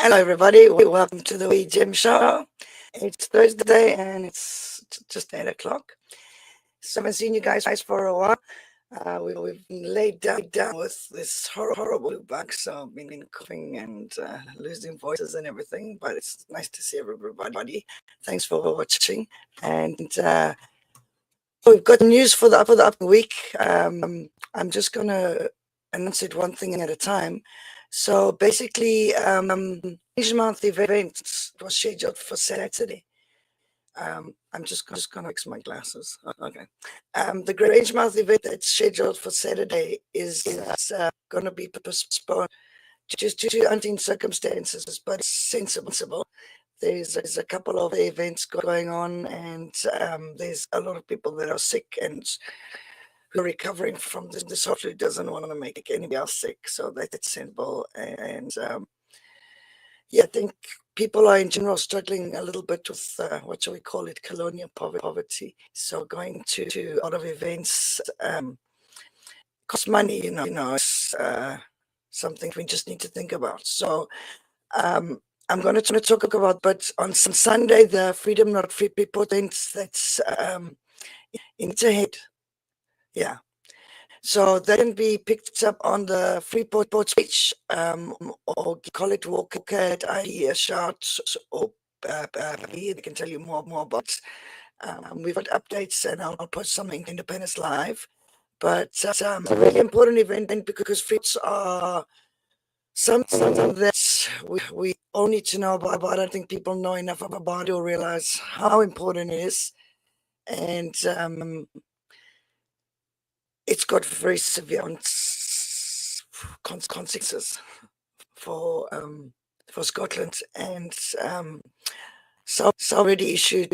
Hello, everybody. Welcome to the Wee Jem Show. It's Thursday and it's just 8 o'clock. So I haven't seen you guys for a while. We've been laid down with this horrible bug, so I've been coughing and losing voices and everything. But it's nice to see everybody. Thanks for watching. And we've got news for the upcoming week. I'm just going to announce it one thing at a time. So basically, each month event was scheduled for Saturday. I'm just going to fix my glasses. Okay. The Grange Mouth event that's scheduled for Saturday is going to be postponed just due to unseen circumstances, but it's sensible. There's a couple of events going on, and there's a lot of people that are sick and who are recovering from this flu doesn't want to make anybody else sick. So that's simple. And yeah, I think people are in general struggling a little bit with what shall we call it, colonial poverty. So going to a lot of events costs money, it's something we just need to think about. So I'm going to talk about, but on Sunday, the Freedom Not Free People event that's in Interhead. Yeah. So that can be picked up on the Freeport page, or call it walk at a shout, or they can tell you more about. We've got updates, and I'll post something Independence Live. But it's a really important event because fruits are something that we all need to know about. I don't think people know enough about it or realize how important it is. And it's got very severe consequences for Scotland, and so already issued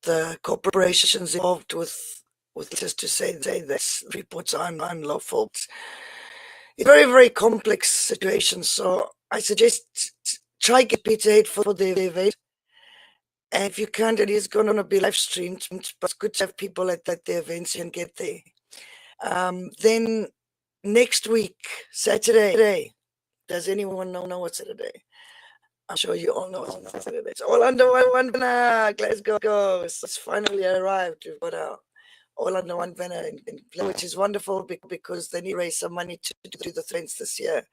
the corporations involved with just to say that reports are unlawful. It's a very complex situation. So I suggest try get Peter for the event. And if you can't, it is going to be live streamed, but it's good to have people at the events and get there. Then next week, Saturday. Does anyone know what's Saturday? I'm sure you all know what's Saturday. It's all under one banner. Glasgow. It's finally arrived. We've got all under one banner, which is wonderful because they need to raise some money to do the events this year.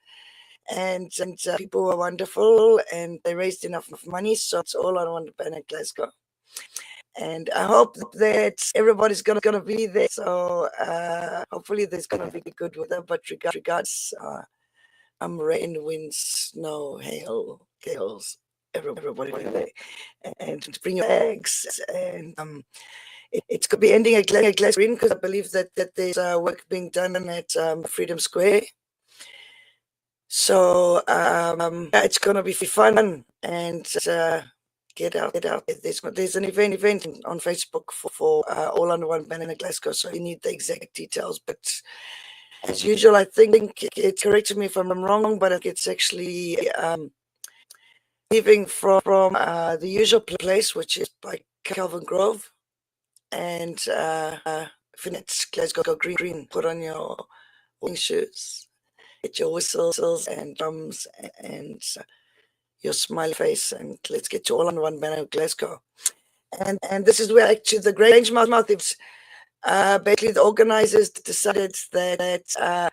And people were wonderful, and they raised enough money, so it's all on one banner, Glasgow. And I hope that everybody's gonna be there. So hopefully there's gonna be good weather. But regards, rain, wind, snow, hail, gales, everybody there, and bring your bags. And it's gonna be ending at Glass Green because I believe that there's work being done at Freedom Square. So it's gonna be fun, and get out. There's an event on Facebook for all under one banner in Glasgow. So you need the exact details, but as usual, I think it corrected me if I'm wrong, but it's actually leaving from the usual place, which is by Kelvin Grove, and finish Glasgow Green. Put on your walking shoes, get your whistles and drums and your smiley face, and let's get you all on one banner of Glasgow. And this is where actually the Grange Mouth is. Basically, the organizers decided that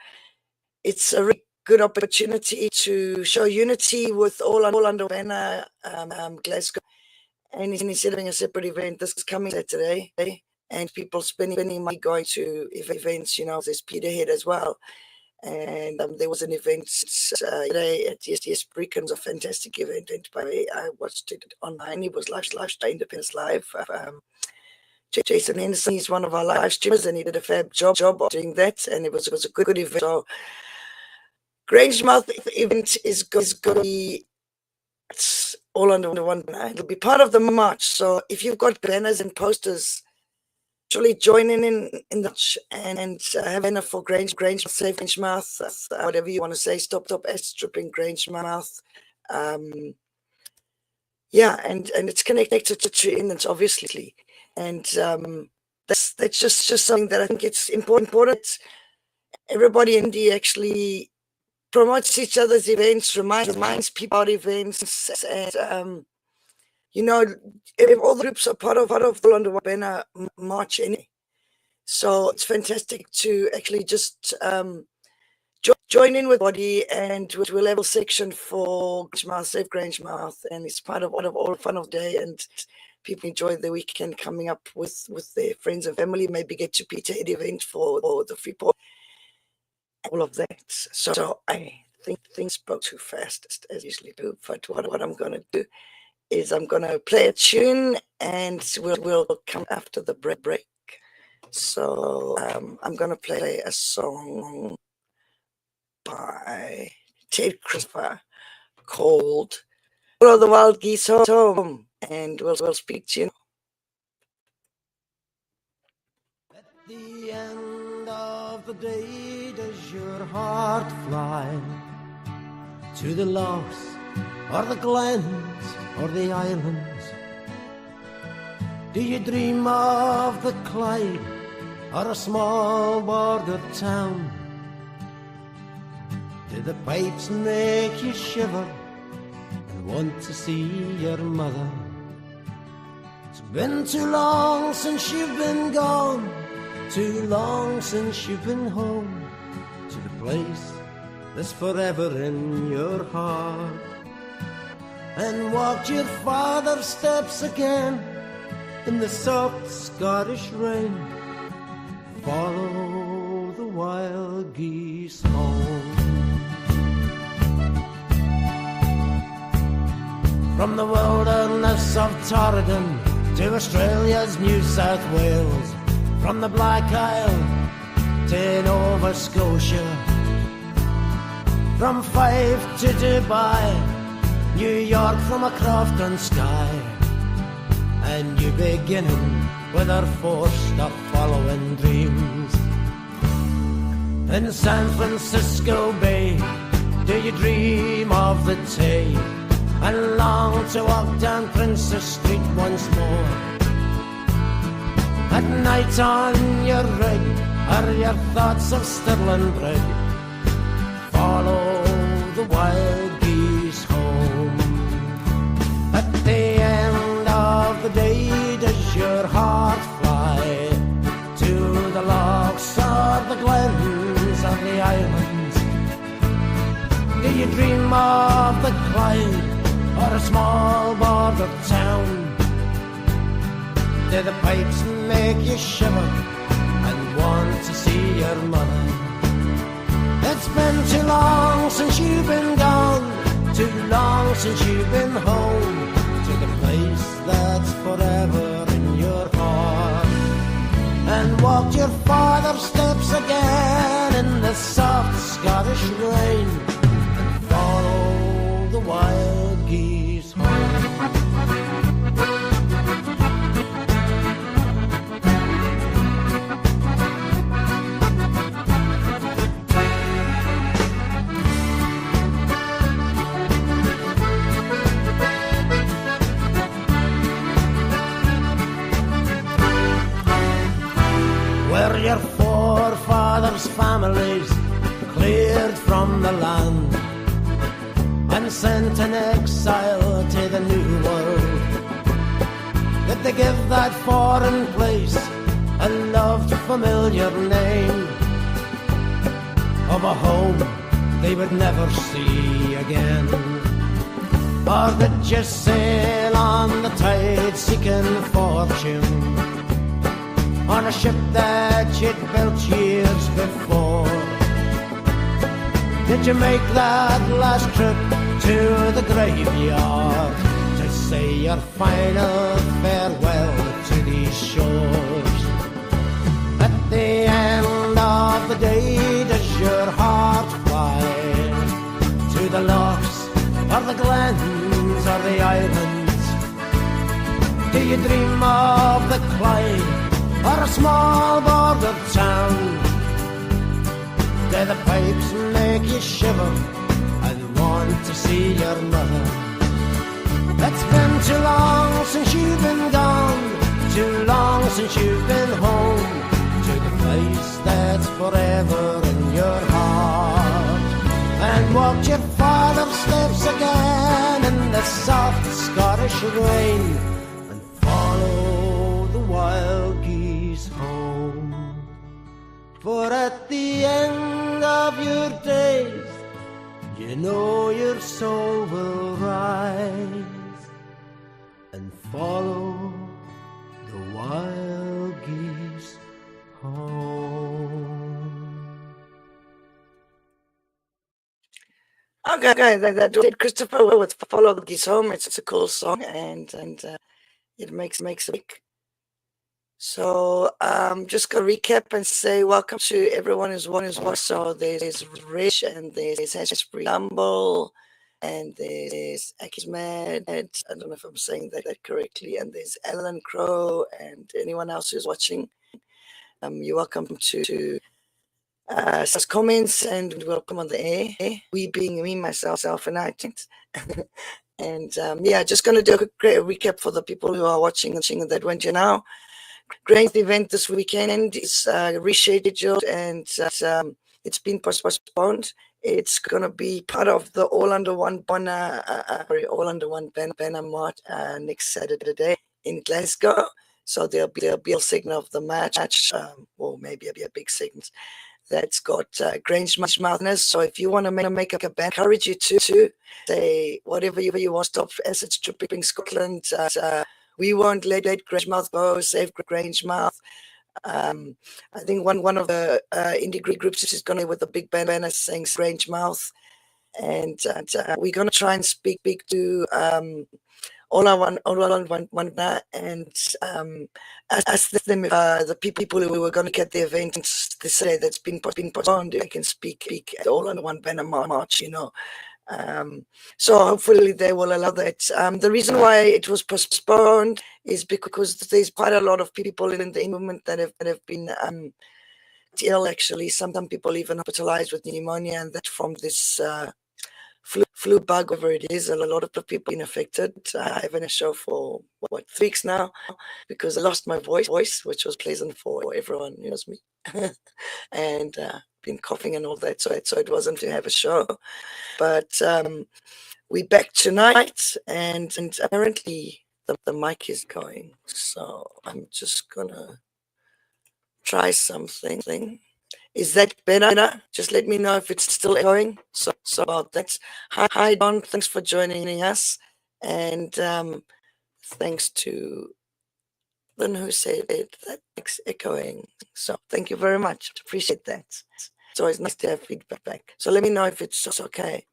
it's a really good opportunity to show unity with all under banner Glasgow. And instead of having a separate event, this is coming Saturday, and people spending money going to events. There's Peterhead as well. And there was an event today at yes Brecken's, a fantastic event. And by the way, I watched it online. It was live Independence Live. Jason Henderson, he's one of our live streamers, and he did a fab job of doing that, and it was a good event. So Grangemouth event is going to be, it's all under one banner. It'll be part of the march. So if you've got banners and posters, actually join in the march and have enough for Grange, save Grangemouth, whatever you want to say. Stop stripping Grangemouth. Yeah, and it's connected to Indians, obviously. And that's just something that I think it's important. Everybody in India actually promotes each other's events, reminds people about events, and you know, if all the groups are part of the London banner march anyway. So it's fantastic to actually just join in with body, and we'll have a section for Grangemouth, Safe Grangemouth, and it's part of all the fun of the day, and people enjoy the weekend coming up with their friends and family, maybe get to Peter at event for the Freeport, all of that. So I think things spoke too fast, as I usually do, but what I'm going to do is I'm going to play a tune, and we'll come after the break. So I'm going to play a song by Ted Christopher called "Follow the Wild Geese Home," and we'll speak to you. At the end of the day, does your heart fly to the lochs or the glens or the islands? Do you dream of the Clyde or a small border town? Do the pipes make you shiver and want to see your mother? It's been too long since you've been gone, too long since you've been home to the place that's forever in your heart, and walked your father's steps again in the soft Scottish rain. Follow the wild geese home. From the wilderness of Torridon to Australia's New South Wales, from the Black Isle to Nova Scotia, from Fife to Dubai, New York from a Crofton sky, and you beginning with our forced of following dreams. In San Francisco Bay, do you dream of the Tay and long to walk down Princess Street once more? At night on your rig are your thoughts of Stirling Brig. Follow the wild geese home. At the end of the day, does your heart fly to the lochs or the glens or the islands? Do you dream of the Clyde or a small border town? Do the pipes make you shiver and want to see your mother? It's been too long since you've been gone, too long since you've been home to the place that's forever in your heart, and walked your father's steps again in the soft Scottish rain, and follow the wild geese home. Where your forefathers' families cleared from the land and sent in exile to the new world, did they give that foreign place a loved familiar name of a home they would never see again? Or did you sail on the tide seeking fortune on a ship that you'd built years before? Did you make that last trip to the graveyard to say your final farewell to these shores? At the end of the day, does your heart fly to the lochs or the glens or the islands? Do you dream of the Clyde or a small border town? Do the pipes make you shiver and want to see your mother? It's been too long since you've been gone, too long since you've been home to the place that's forever in your heart, and the soft Scottish rain and follow the wild geese home. For at the end of your days, you know your soul will rise and follow the wild geese home. Okay, that did Christopher with Follow the Geese Home. It's a cool song, and it makes a big. So just gonna recap and say welcome to everyone who's watching. So there's Rich, and there's Ashbury Humble, and there's Aki's Mad. I don't know if I'm saying that correctly. And there's Alan Crow, and anyone else who's watching. You're welcome to comments and welcome on the air. We being me, myself, and I. And yeah, just gonna do a great recap for the people who are watching that went you now. Great event this weekend is rescheduled, and it's been postponed. It's gonna be part of the All Under One banner, banner march next Saturday in Glasgow. So there'll be a segment of the match, or maybe a big segment that's got Grangemouth. So if you want to make a band, I encourage you to say whatever you want. Stop acid stripping Scotland. We won't let Grangemouth go. Save Grangemouth. I think one of the indie groups is going to with a big banner saying Grangemouth, and we're going to try and speak to all I want, and ask them if the people who were going to get the event this Saturday that's been postponed, they can speak at All Under One banner march, so hopefully they will allow that. The reason why it was postponed is because there's quite a lot of people in the movement that have been ill. Actually, some people even hospitalized with pneumonia, and that from this flu bug, whatever it is. A lot of people been affected. I haven't a show for 3 weeks now because I lost my voice, which was pleasant for everyone who knows me, and been coughing and all that. So it wasn't to have a show, but we're back tonight, and apparently the mic is going. So I'm just gonna try something. Is that better? Just let me know if it's still going. So about that. Hi, Don. Thanks for joining us. And thanks to Lynn who said it. That's echoing. So thank you very much. Appreciate that. It's always nice to have feedback. So let me know if it's okay.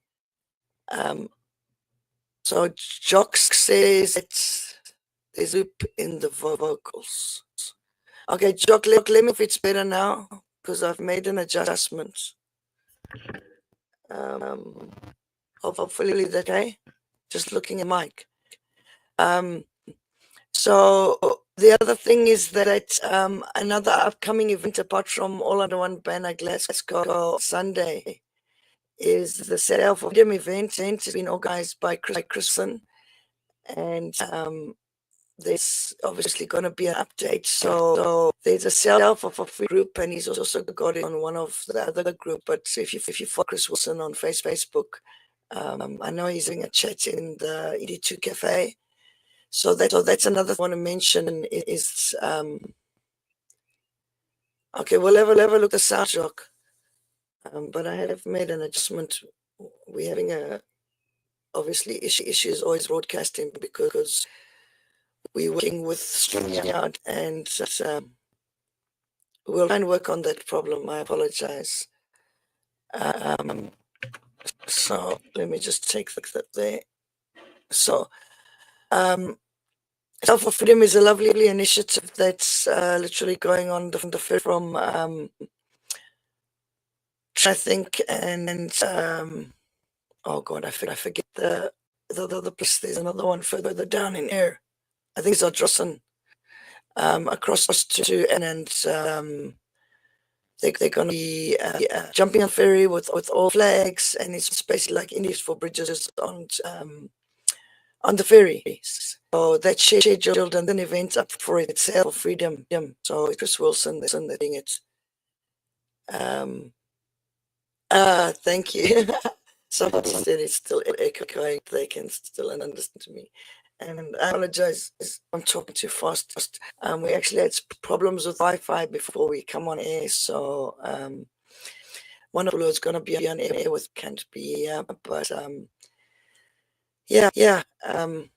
So Jock says there's loop in the vocals. Okay, Jock, let me know if it's better now, because I've made an adjustment. Hopefully that okay. Just looking at mic. So the other thing is that another upcoming event apart from All Under One banner Glasgow Sunday is the Self of Freedom event. It's been organized by Christian, and there's obviously going to be an update. So there's a Self of a free group, and he's also got it on one of the other group. But if you follow Chris Wilson on Facebook, I know he's doing a chat in the ED2 Cafe. So that's another thing I want to mention is okay, we'll have a look at the sound shock. But I have made an adjustment. We're having obviously issues always broadcasting because we're working with StreamYard, and we'll try and work on that problem. I apologize. So let me just take that there. So Self for Freedom is a lovely initiative that's literally going on from I think, and oh god, I forget the place. There's another one further down in here. I think it's Ardrossan, across to and they're going to be jumping on ferry with all flags, and it's basically like Indies for Bridges on the ferries. So that's scheduled, and then events up for itself, Freedom. So Chris Wilson, they're doing it. Thank you. Somebody said it's still echoing. They can still understand me. And I apologize. I'm talking too fast. We actually had problems with Wi-Fi before we come on air, so one of the is going to be on air with can't be here, but yeah. I'm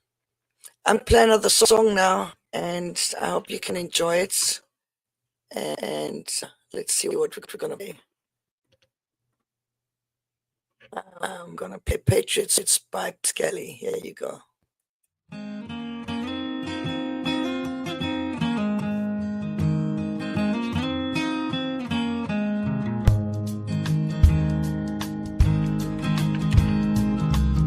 playing another song now, and I hope you can enjoy it. And let's see what we're going to play. I'm going to play Patriots. It's by Skelly. Here you go.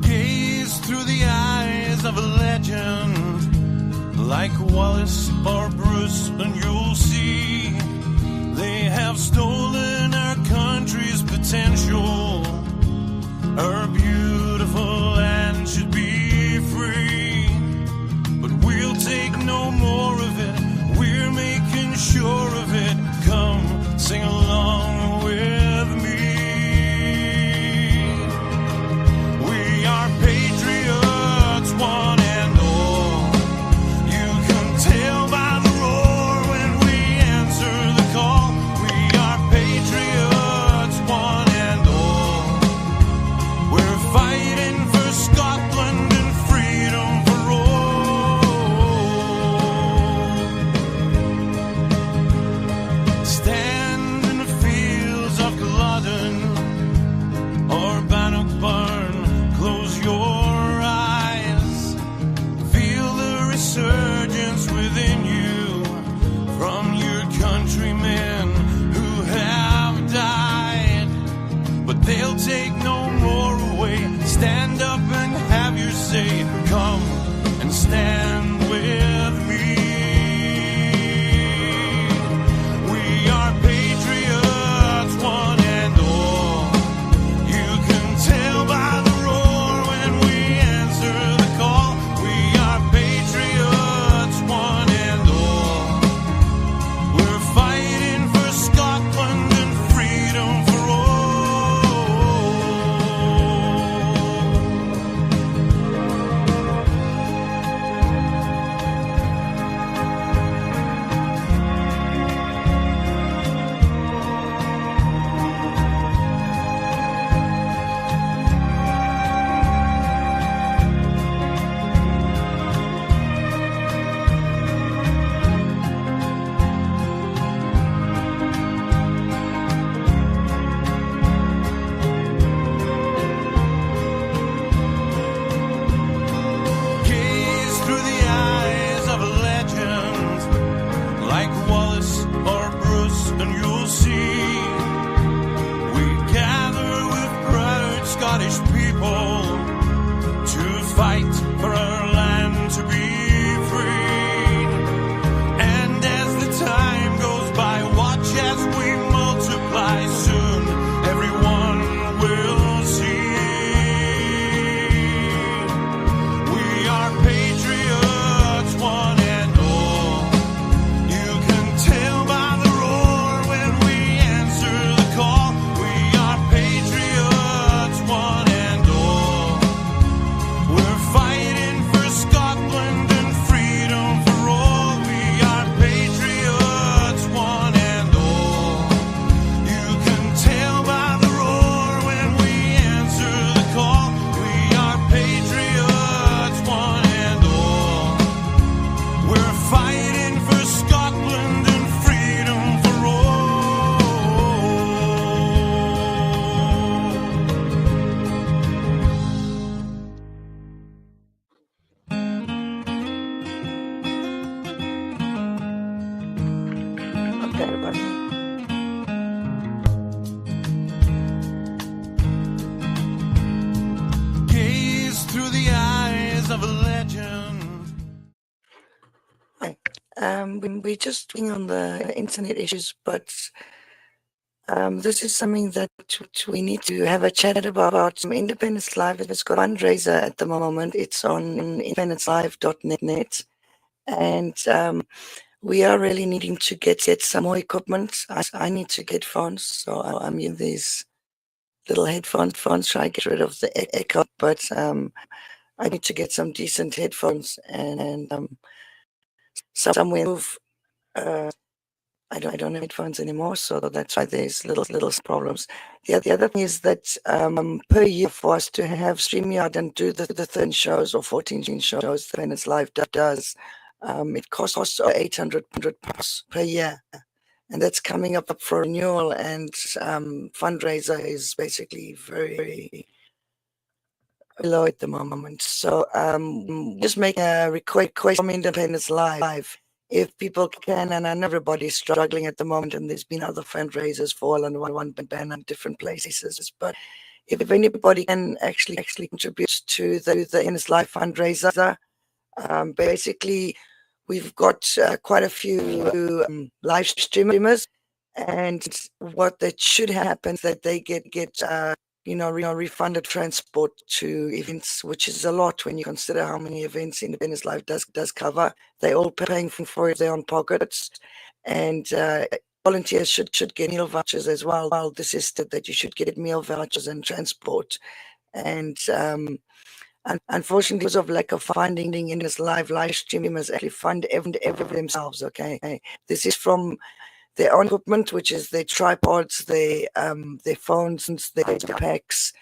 Gaze through the eyes of a legend like Wallace or Bruce, and you'll see they have stolen our country's potential. Our beautiful land should be free, but we'll take no more of it. We're making sure of it. Come, sing along with me. We are patriots, one and all. You can tell by the roar when we answer the call. We are patriots, one and all. We're fighting for Scotland and freedom for all. Stand in the fields of Culloden or Bannockburn, close your eyes. Feel the resurgence within you from your countrymen who have died, but they'll take no more away. Stand up and have your say. Come and stand with me. We are patriots, one and all. You can tell by the roar when we answer the call. We are patriots, one and all. We're fighting for Scotland and freedom for all. Gaze through the eyes of a legend like Wallace or Bruce, and you'll see we gather with proud Scottish people to fight for our land to be free. And as the time goes by, watch as we multiply. Soon everyone will see. We are patriots, one and all. You can tell by the roar when we answer the call. We are patriots, one and all. We're fighting for Scotland and freedom for all. We are patriots, one and all. You can tell by the roar when we answer the call. We are patriots, one and all. We're fighting for Scotland and freedom for all. Okay, everybody. Gaze through the eyes of a legend. Hi. We're just being on the internet issues, but this is something that we need to have a chat about. Independence Live has got a fundraiser at the moment. It's on independencelive.net, and we are really needing to get some more equipment. I need to get phones, so I'm in these little headphones, try to get rid of the echo. But I need to get some decent headphones and somewhere move. I don't have headphones anymore, so that's why there's little problems. The other thing is that per year for us to have StreamYard and do the 13 shows or 14 shows that When It's Live does, it costs over 800 pounds per year. And that's coming up for renewal, and fundraiser is basically very low at the moment. So just make a request from Independence Live. If people can, and I know everybody's struggling at the moment, and there's been other fundraisers for all in one band in different places, but if anybody can actually contribute to the Independence Live fundraiser, basically we've got quite a few live streamers, and what that should happen is that they get refunded transport to events, which is a lot when you consider how many events Independence Live does cover. They're all paying for their own pockets, and volunteers should get meal vouchers as well. Well, this is that you should get meal vouchers and transport, and unfortunately, because of lack of funding in this live streamers actually fund everything themselves. Okay, this is from their own equipment, which is their tripods, their phones, their packs,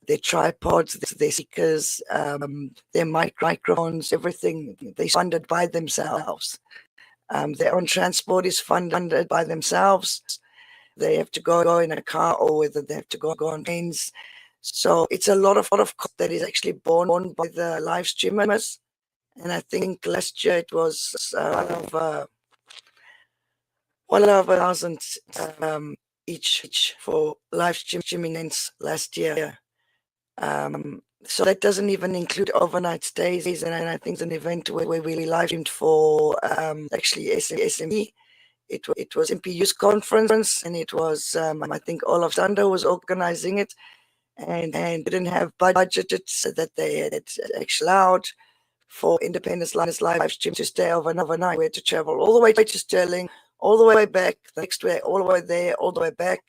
their tripods, their speakers, their microphones, everything they funded by themselves. Their own transport is funded by themselves. They have to go in a car, or whether they have to go on trains. So it's a lot of cost that is actually borne by the live streamers. And I think last year it was well over 1,000 each for live streaming events last year. So that doesn't even include overnight stays, and I think an event where we live streamed for actually SME. It was MP Youth Conference, and it was I think Olaf Sander was organizing it, and didn't have budgeted that they had actually allowed for Independence Live stream to stay overnight. We had to travel all the way to Stirling, all the way back, the next way, all the way there, all the way back,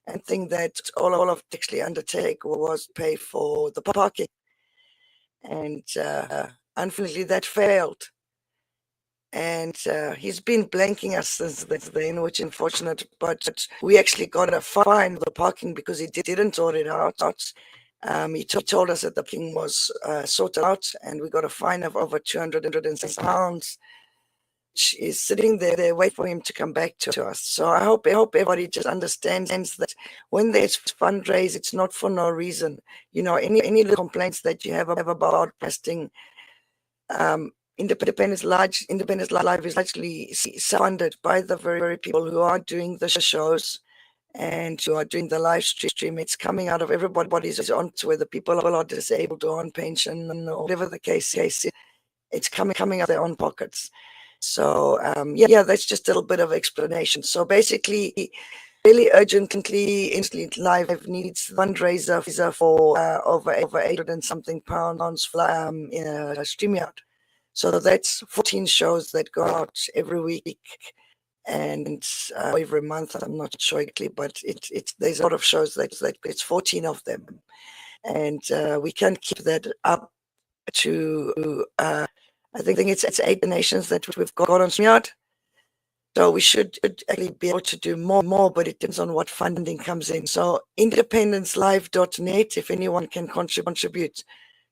and think that all of actually undertake was pay for the parking. And unfortunately, that failed. And he's been blanking us since then, which is unfortunate. But we actually got a fine for the parking because he didn't sort it out. He told us that the parking was sorted out, and we got a fine of over £206, which is sitting there waiting for him to come back to us. So I hope everybody just understands that when there's fundraise, it's not for no reason. Any complaints that you have about posting, Independence Live is actually funded by the very people who are doing the shows and who are doing the live stream. It's coming out of everybody's on, whether people are disabled or on pension or whatever the case is. It's coming out of their own pockets. So that's just a little bit of explanation. So basically, really urgently, Instant Live needs fundraiser for over 800 and something pounds in a StreamYard. So that's 14 shows that go out every week and every month. I'm not sure exactly, but there's a lot of shows that it's 14 of them, and we can keep that up to I think it's 8 nations that we've got on StreamYard. So we should actually be able to do more, but it depends on what funding comes in. So independencelive.net, if anyone can contribute.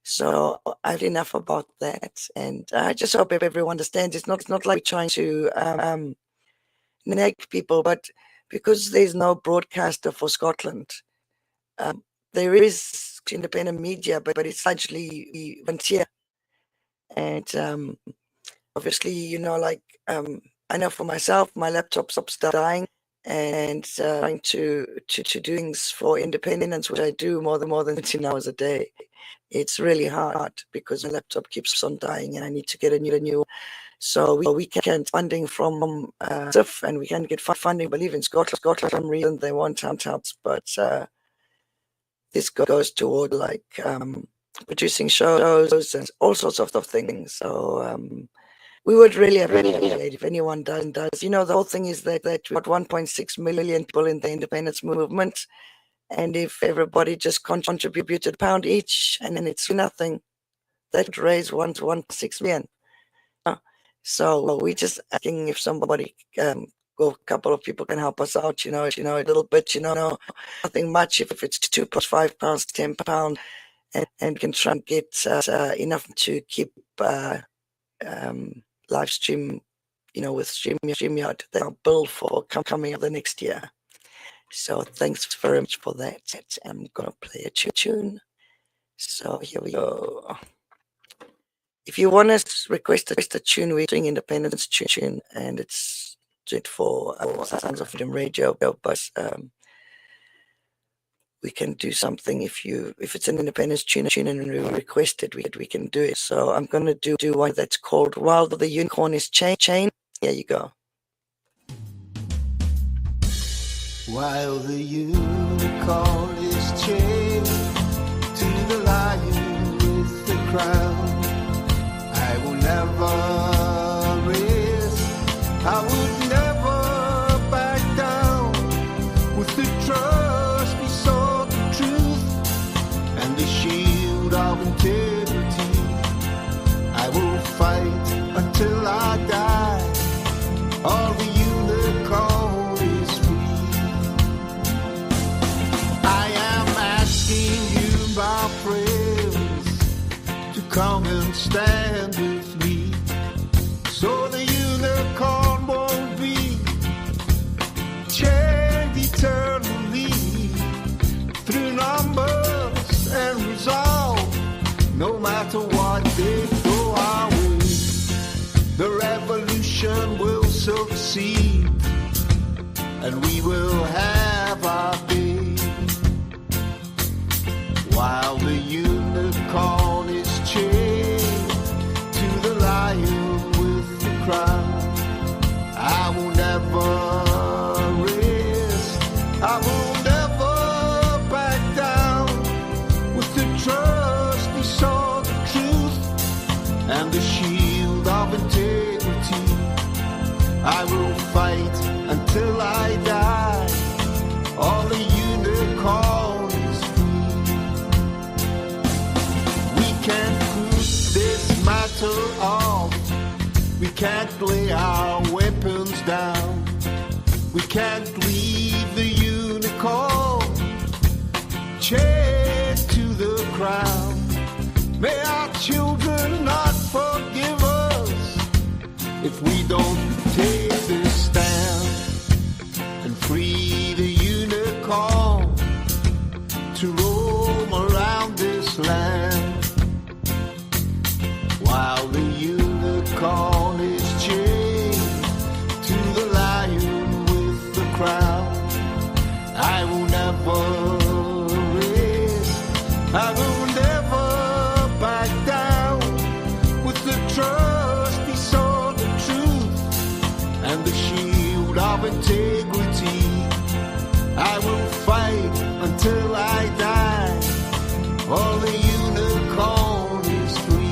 So I've enough about that, and I just hope everyone understands. It's not like we're trying to nag people, but because there's no broadcaster for Scotland, there is independent media, but it's largely volunteer. And obviously, I know for myself, my laptop stops dying, and trying to do things for independence, which I do more than 10 hours a day. It's really hard because my laptop keeps on dying, and I need to get a new. So we can get funding from SIF, and we can get funding. I believe in Scotland, for some reason they want helps, but this goes toward producing shows and all sorts of things. So we would really appreciate if anyone does. The whole thing is that we've got 1.6 million people in the independence movement, And if everybody just contributed a pound each, and then it's nothing, that would raise 1.6 million. So we're just asking if somebody, a couple of people can help us out, a little bit, nothing much. If it's 2 plus 5 pounds, £10, and can try and get enough to keep live stream, with StreamYard, our bill for coming up the next year. So thanks very much for that. I'm gonna play a tune. So here we go. If you want to request a tune, we're doing Independence tune, and it's for Sons of Freedom Radio. But we can do something if it's an Independence tune and we request it, we can do it. So I'm gonna do one that's called "While the Unicorn is Chained." Here you go. While the unicorn is chained to the lion with the crown, I will never rest, I would never back down. With the trust we sought the truth and the shield of integrity, I will fight until I die. All the unicorn is free. I am asking you, my friends, to come and stand with me, so the unicorn won't be chained eternally. Through numbers and resolve, no matter what they throw our way, the revolution will succeed, and we will have our day. While the unicorn is chained to the lion with the crown, I will never rest, I will never back down. With the trust we saw the truth and the shield of integrity, I will fight until I die. All the unicorn is free. We can't put this matter off, we can't lay our weapons down, we can't leave the unicorn chained to the crown. May our children not forgive us if we don't take this stand and free the unicorn to roam around this land. While the unicorn is chained to the lion with the crown, I will never rest, I will never back down. With the trust we saw the truth and the shield of integrity, I will fight until I die. All the unicorn is free.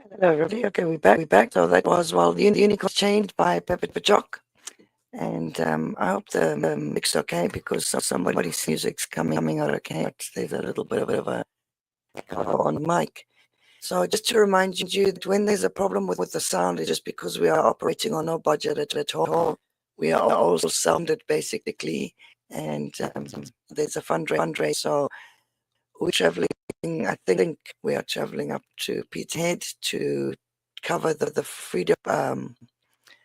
Hello, everybody. Okay, we're back. So that was While the Unicorn Chained by Pepper Jock. And I hope the mix okay, because somebody's music's coming out okay. But there's a little bit of a cover on the mic. So just to remind you that when there's a problem with the sound, it's just because we are operating on no budget at all. We are also sounded basically, and there's a fundraiser. So we're traveling. I think we are traveling up to Peterhead to cover the Freedom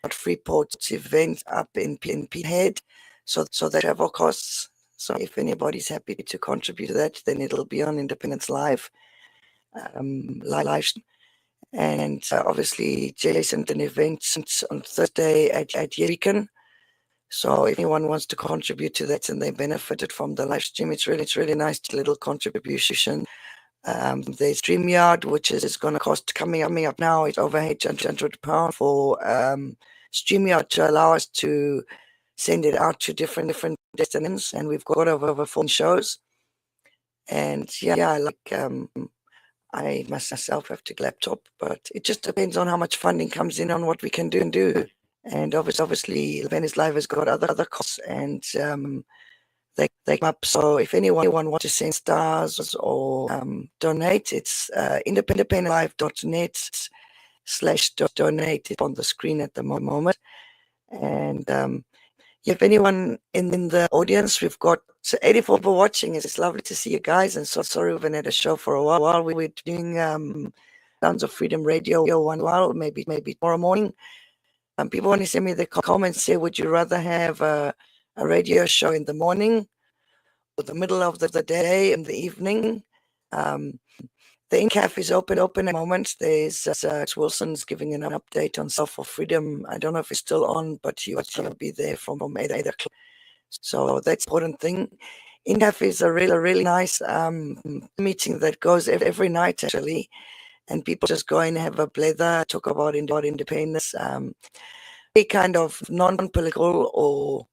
Freeport's event up in Peterhead. So the travel costs. So if anybody's happy to contribute to that, then it'll be on Independence Live. Live, and obviously Jason an event on Thursday at Yerikan. So if anyone wants to contribute to that and they benefited from the live stream, it's really nice little contribution. There's StreamYard, which is going to cost coming up now. It's over £800 for StreamYard to allow us to send it out to different destinations, and we've got over 4 shows. And yeah, I myself have to get a laptop, but it just depends on how much funding comes in on what we can do. And obviously, Venice Live has got other costs, and they come up. So if anyone wants to send stars or donate, it's independentlive.net/donate. It's on the screen at the moment. And if anyone in the audience, we've got 84 people watching. It's lovely to see you guys. And so sorry we haven't had a show for a while. We were doing Sounds of Freedom Radio one while, maybe tomorrow morning. People want to send me the comments, say, would you rather have a radio show in the morning or the middle of the day, in the evening? The in-cafe is open at the moment. There's Wilson's giving an update on Self for Freedom. I don't know if it's still on, but he'll be there from 8 o'clock. So that's an important thing. In-cafe is a really nice meeting that goes every night, actually. And people just go and have a blather, talk about independence, be kind of non-political or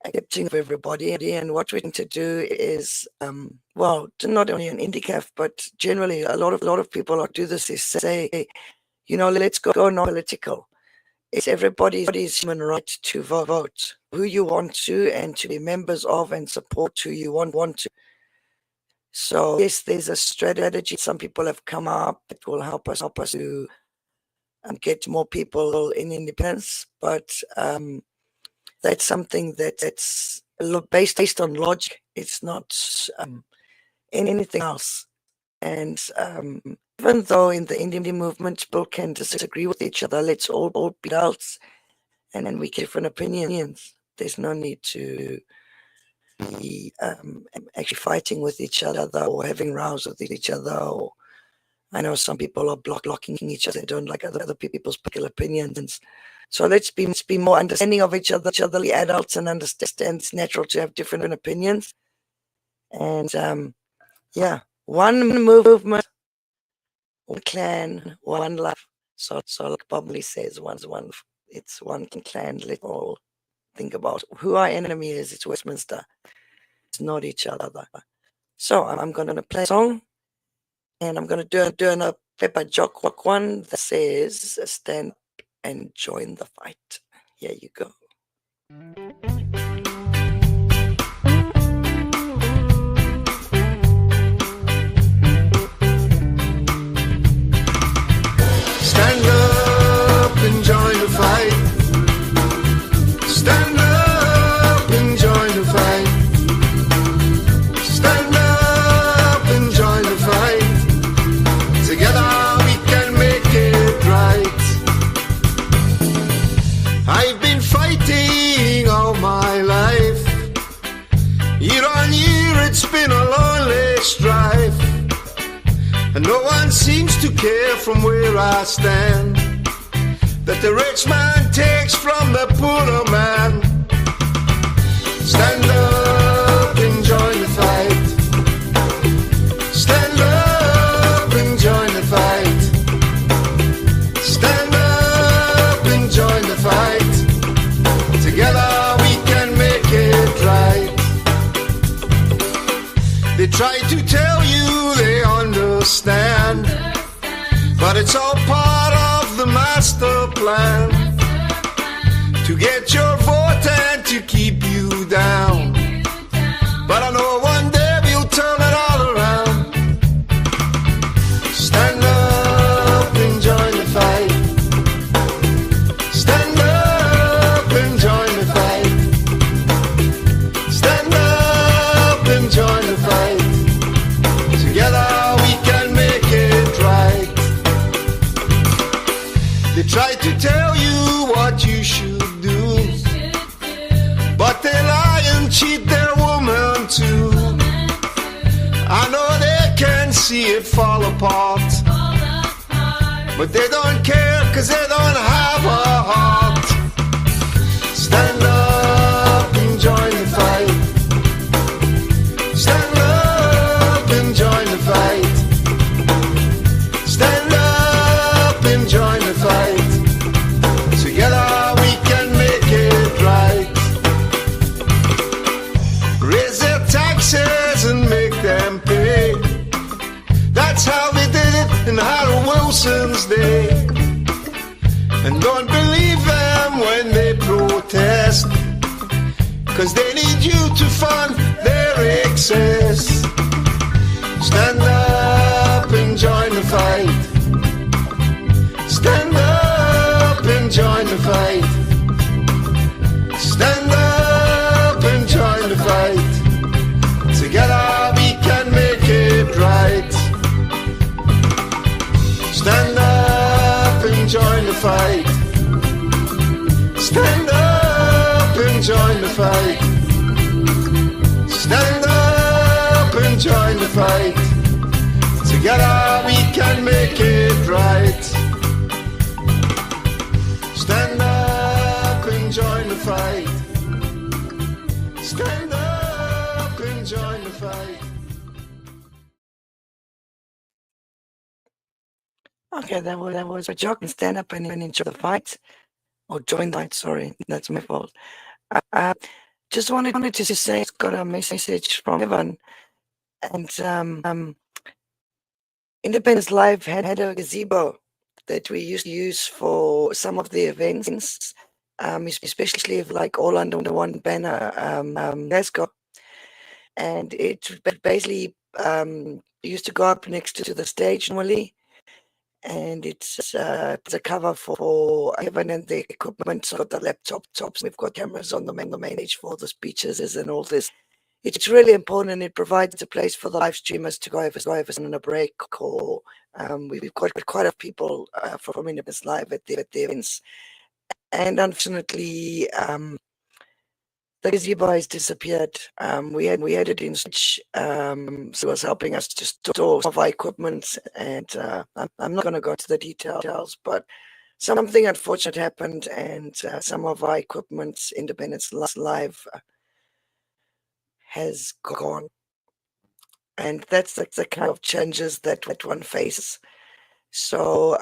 accepting of everybody. And what we're going to do is, not only an IndieCaf, but generally a lot of people do this is say, let's go non-political. It's everybody's human right to vote who you want to and to be members of and support who you want to. So yes, there's a strategy some people have come up that will help us to get more people in independence, but that's something that's based on logic. It's not anything else. And even though in the Indian movement people can disagree with each other, let's all be adults, and then we get different opinions. There's no need to be actually fighting with each other or having rows with each other. Or I know some people are blocking each other. They don't like other people's political opinions. So let's be more understanding of each other, the adults, and understand it's natural to have different opinions. And one movement, one clan, one life. So like Bob Lee says, it's one clan. Let's all think about who our enemy is. It's Westminster. It's not each other. So I'm going to play a song, and I'm going to do a Pepper Jock one that says, stand and join the fight. Here you go. Stand up and join the fight. Stand up and join the fight. Stand up and join the fight. Together we can make it right. I've been fighting all my life. Year on year it's been a lonely strife, and no one seems to care from where I stand, that the rich man takes from the poorer man. Stand up and join the fight. Stand up and join the fight. Stand up and join the fight. Together we can make it right. They try to tell you they understand, but it's all part of the master plan to get your vote and to keep you down. But I know one day we'll turn it all around. Stand up and join the fight. Stand up and join the fight. Stand up and join the fight. Together we can make it right. They try to tell you what you should do, but they lie and cheat their woman too. I know they can see it fall apart, but they don't care cause they don't have a heart. Stand up and join the fight. Stand up and join the fight. Stand up and join the fight. Together we can make it right. Raise their taxes and make Don't believe them when they protest, 'cause they need you to fund their excess. Stand up and join the fight. Stand up and join the fight. Stand up and join the fight. Together we can make it right. Stand up and join the fight. Stand up and join the fight. Stand up and join the fight. Together we can make it right. Stand up and join the fight. Stand up and join the fight. Okay, that was a joke. And stand up and enjoy the fight, or join the fight. Sorry, that's my fault. Just wanted to say, it's got a message from Evan, and Independence Live had a gazebo that we used to use for some of the events, especially if like all under one banner, Glasgow, and it basically used to go up next to the stage normally. And it's a cover for Evan and the equipment. So the laptops, we've got cameras on the main stage for the speeches and all this. It's really important. It provides a place for the live streamers to go over on a break, or we've got quite a few people from Independence Live at the events. And unfortunately, the gazebo has disappeared. We had it in storage, so it was helping us to store some of our equipment. And I'm not going to go into the details, but something unfortunate happened, and some of our equipment, Independence Live, has gone. And that's the kind of challenges that one faces. So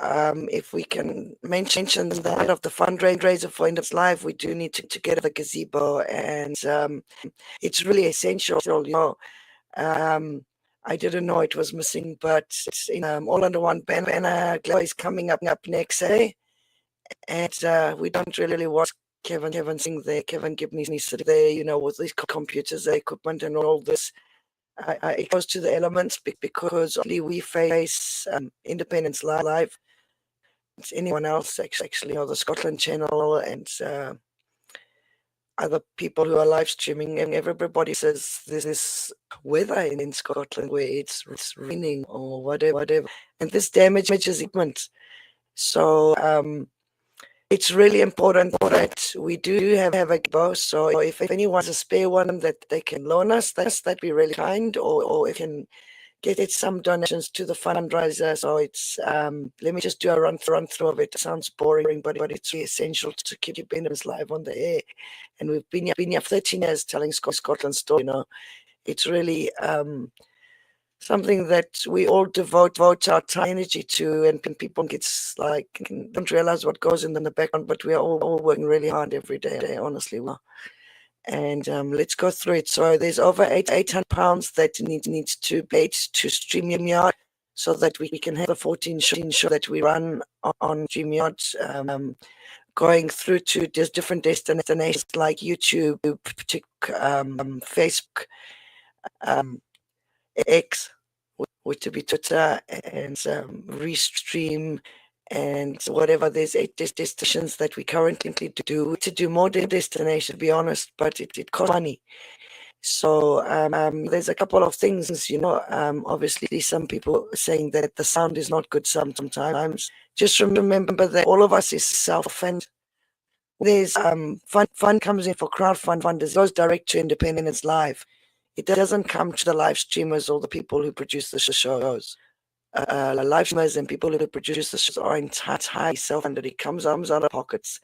if we can mention that of the fundraiser for Independence Live, we do need to get the gazebo, and it's really essential. I didn't know it was missing, but it's all under one banner. Is coming up next, and we don't really want Kevin sitting there. Kevin Gibney sitting there, with these computers, the equipment, and all this. It goes to the elements because only we face Independence Live. It's anyone else actually, or the Scotland channel, and other people who are live streaming, and everybody says there's this weather in Scotland where it's raining or whatever, and this damages equipment. So it's really important that we do have a gazebo. So if anyone has a spare one that they can loan us, that'd be really kind, or if you can get some donations to the fundraiser. So it's let me just do a run through of it. It sounds boring, but it's really essential to keep Independence Live on the air. And we've been here 13 years telling Scotland's story. It's really something that we all devote our time, energy to, and people don't realize what goes in the background, but we are all working really hard every day, honestly. And let's go through it. So there's over £800 that needs to be paid to StreamYard, so that we can have the 14 show that we run on StreamYard, going through to different destinations like YouTube, Facebook, X, which would be Twitter, and Restream, and whatever. There's 8 destinations that we currently do. To do more destinations, to be honest, but it costs money. So there's a couple of things, obviously some people are saying that the sound is not good sometimes. Just remember that all of us is self-funded. There's fund comes in for crowdfunders, goes direct to Independence Live. It doesn't come to the live streamers or the people who produce the shows. Live streamers and people who produce the shows are entirely self-funded. It comes out of pockets.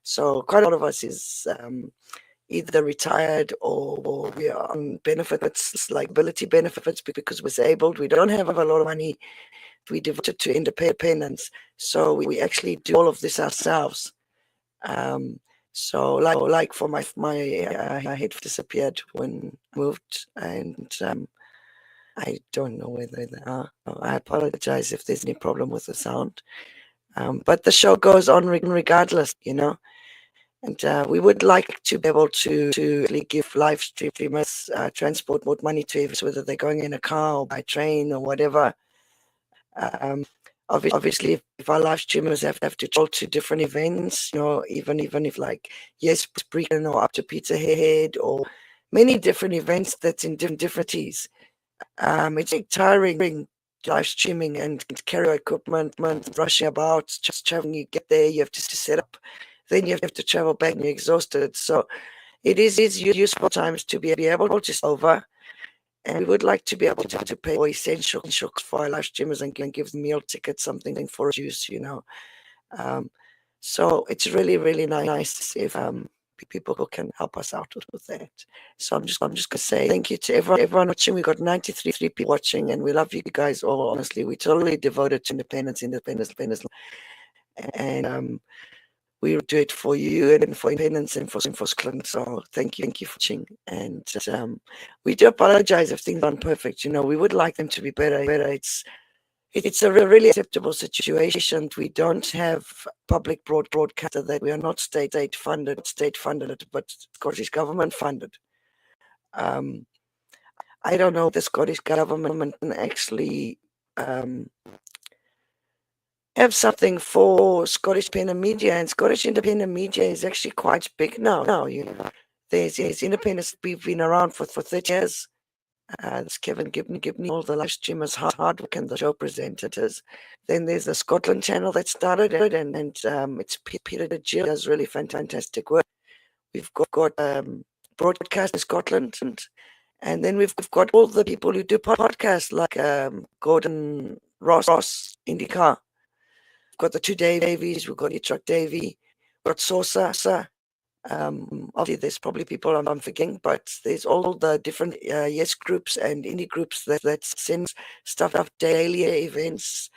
So quite a lot of us is either retired or we are on benefits, like ability benefits, because we're disabled. We don't have a lot of money. We devote it to independence. So we actually do all of this ourselves. So like for my head disappeared when I moved, and I don't know whether they are. I apologize if there's any problem with the sound. But the show goes on regardless, And we would like to be able to really give live streamers transport more money to us, whether they're going in a car or by train or whatever. Um, obviously, if our live streamers have to travel to different events, even if like yes, Brecon or up to Pizza Head or many different events that's in different cities, it's like tiring live streaming and carry equipment, rushing about, just traveling. You get there, you have to set up, then you have to travel back, and you're exhausted. So it is useful times to be able to over. And we would like to be able to pay for essentials for our live streamers and give them meal tickets, something for juice. Um, so it's really, really nice if people can help us out with that. So I'm just gonna say thank you to everyone watching. We got 93 people watching, and we love you guys all. Honestly, we're totally devoted to independence, and we do it for you and for independence and for Scotland. So thank you for watching. And we do apologize if things aren't perfect. We would like them to be better. It's a really acceptable situation. We don't have public broadcaster, that we are not state funded, but Scottish government funded. I don't know if the Scottish government can actually have something for Scottish independent media, and Scottish independent media is actually quite big now. There's independents. We've been around for 30 years. There's Kevin Gibney, all the live streamers, hard work, and the show presenters. Then there's the Scotland channel that started it, and it's Peter Gill does really fantastic work. We've got Broadcast in Scotland, and then we've got all the people who do podcasts like Gordon Ross, IndyCar. We've got the two Davies, we've got Itchak Davy, we've got Sosa. Obviously, there's probably people I'm forgetting, but there's all the different yes groups and indie groups that send stuff up daily events,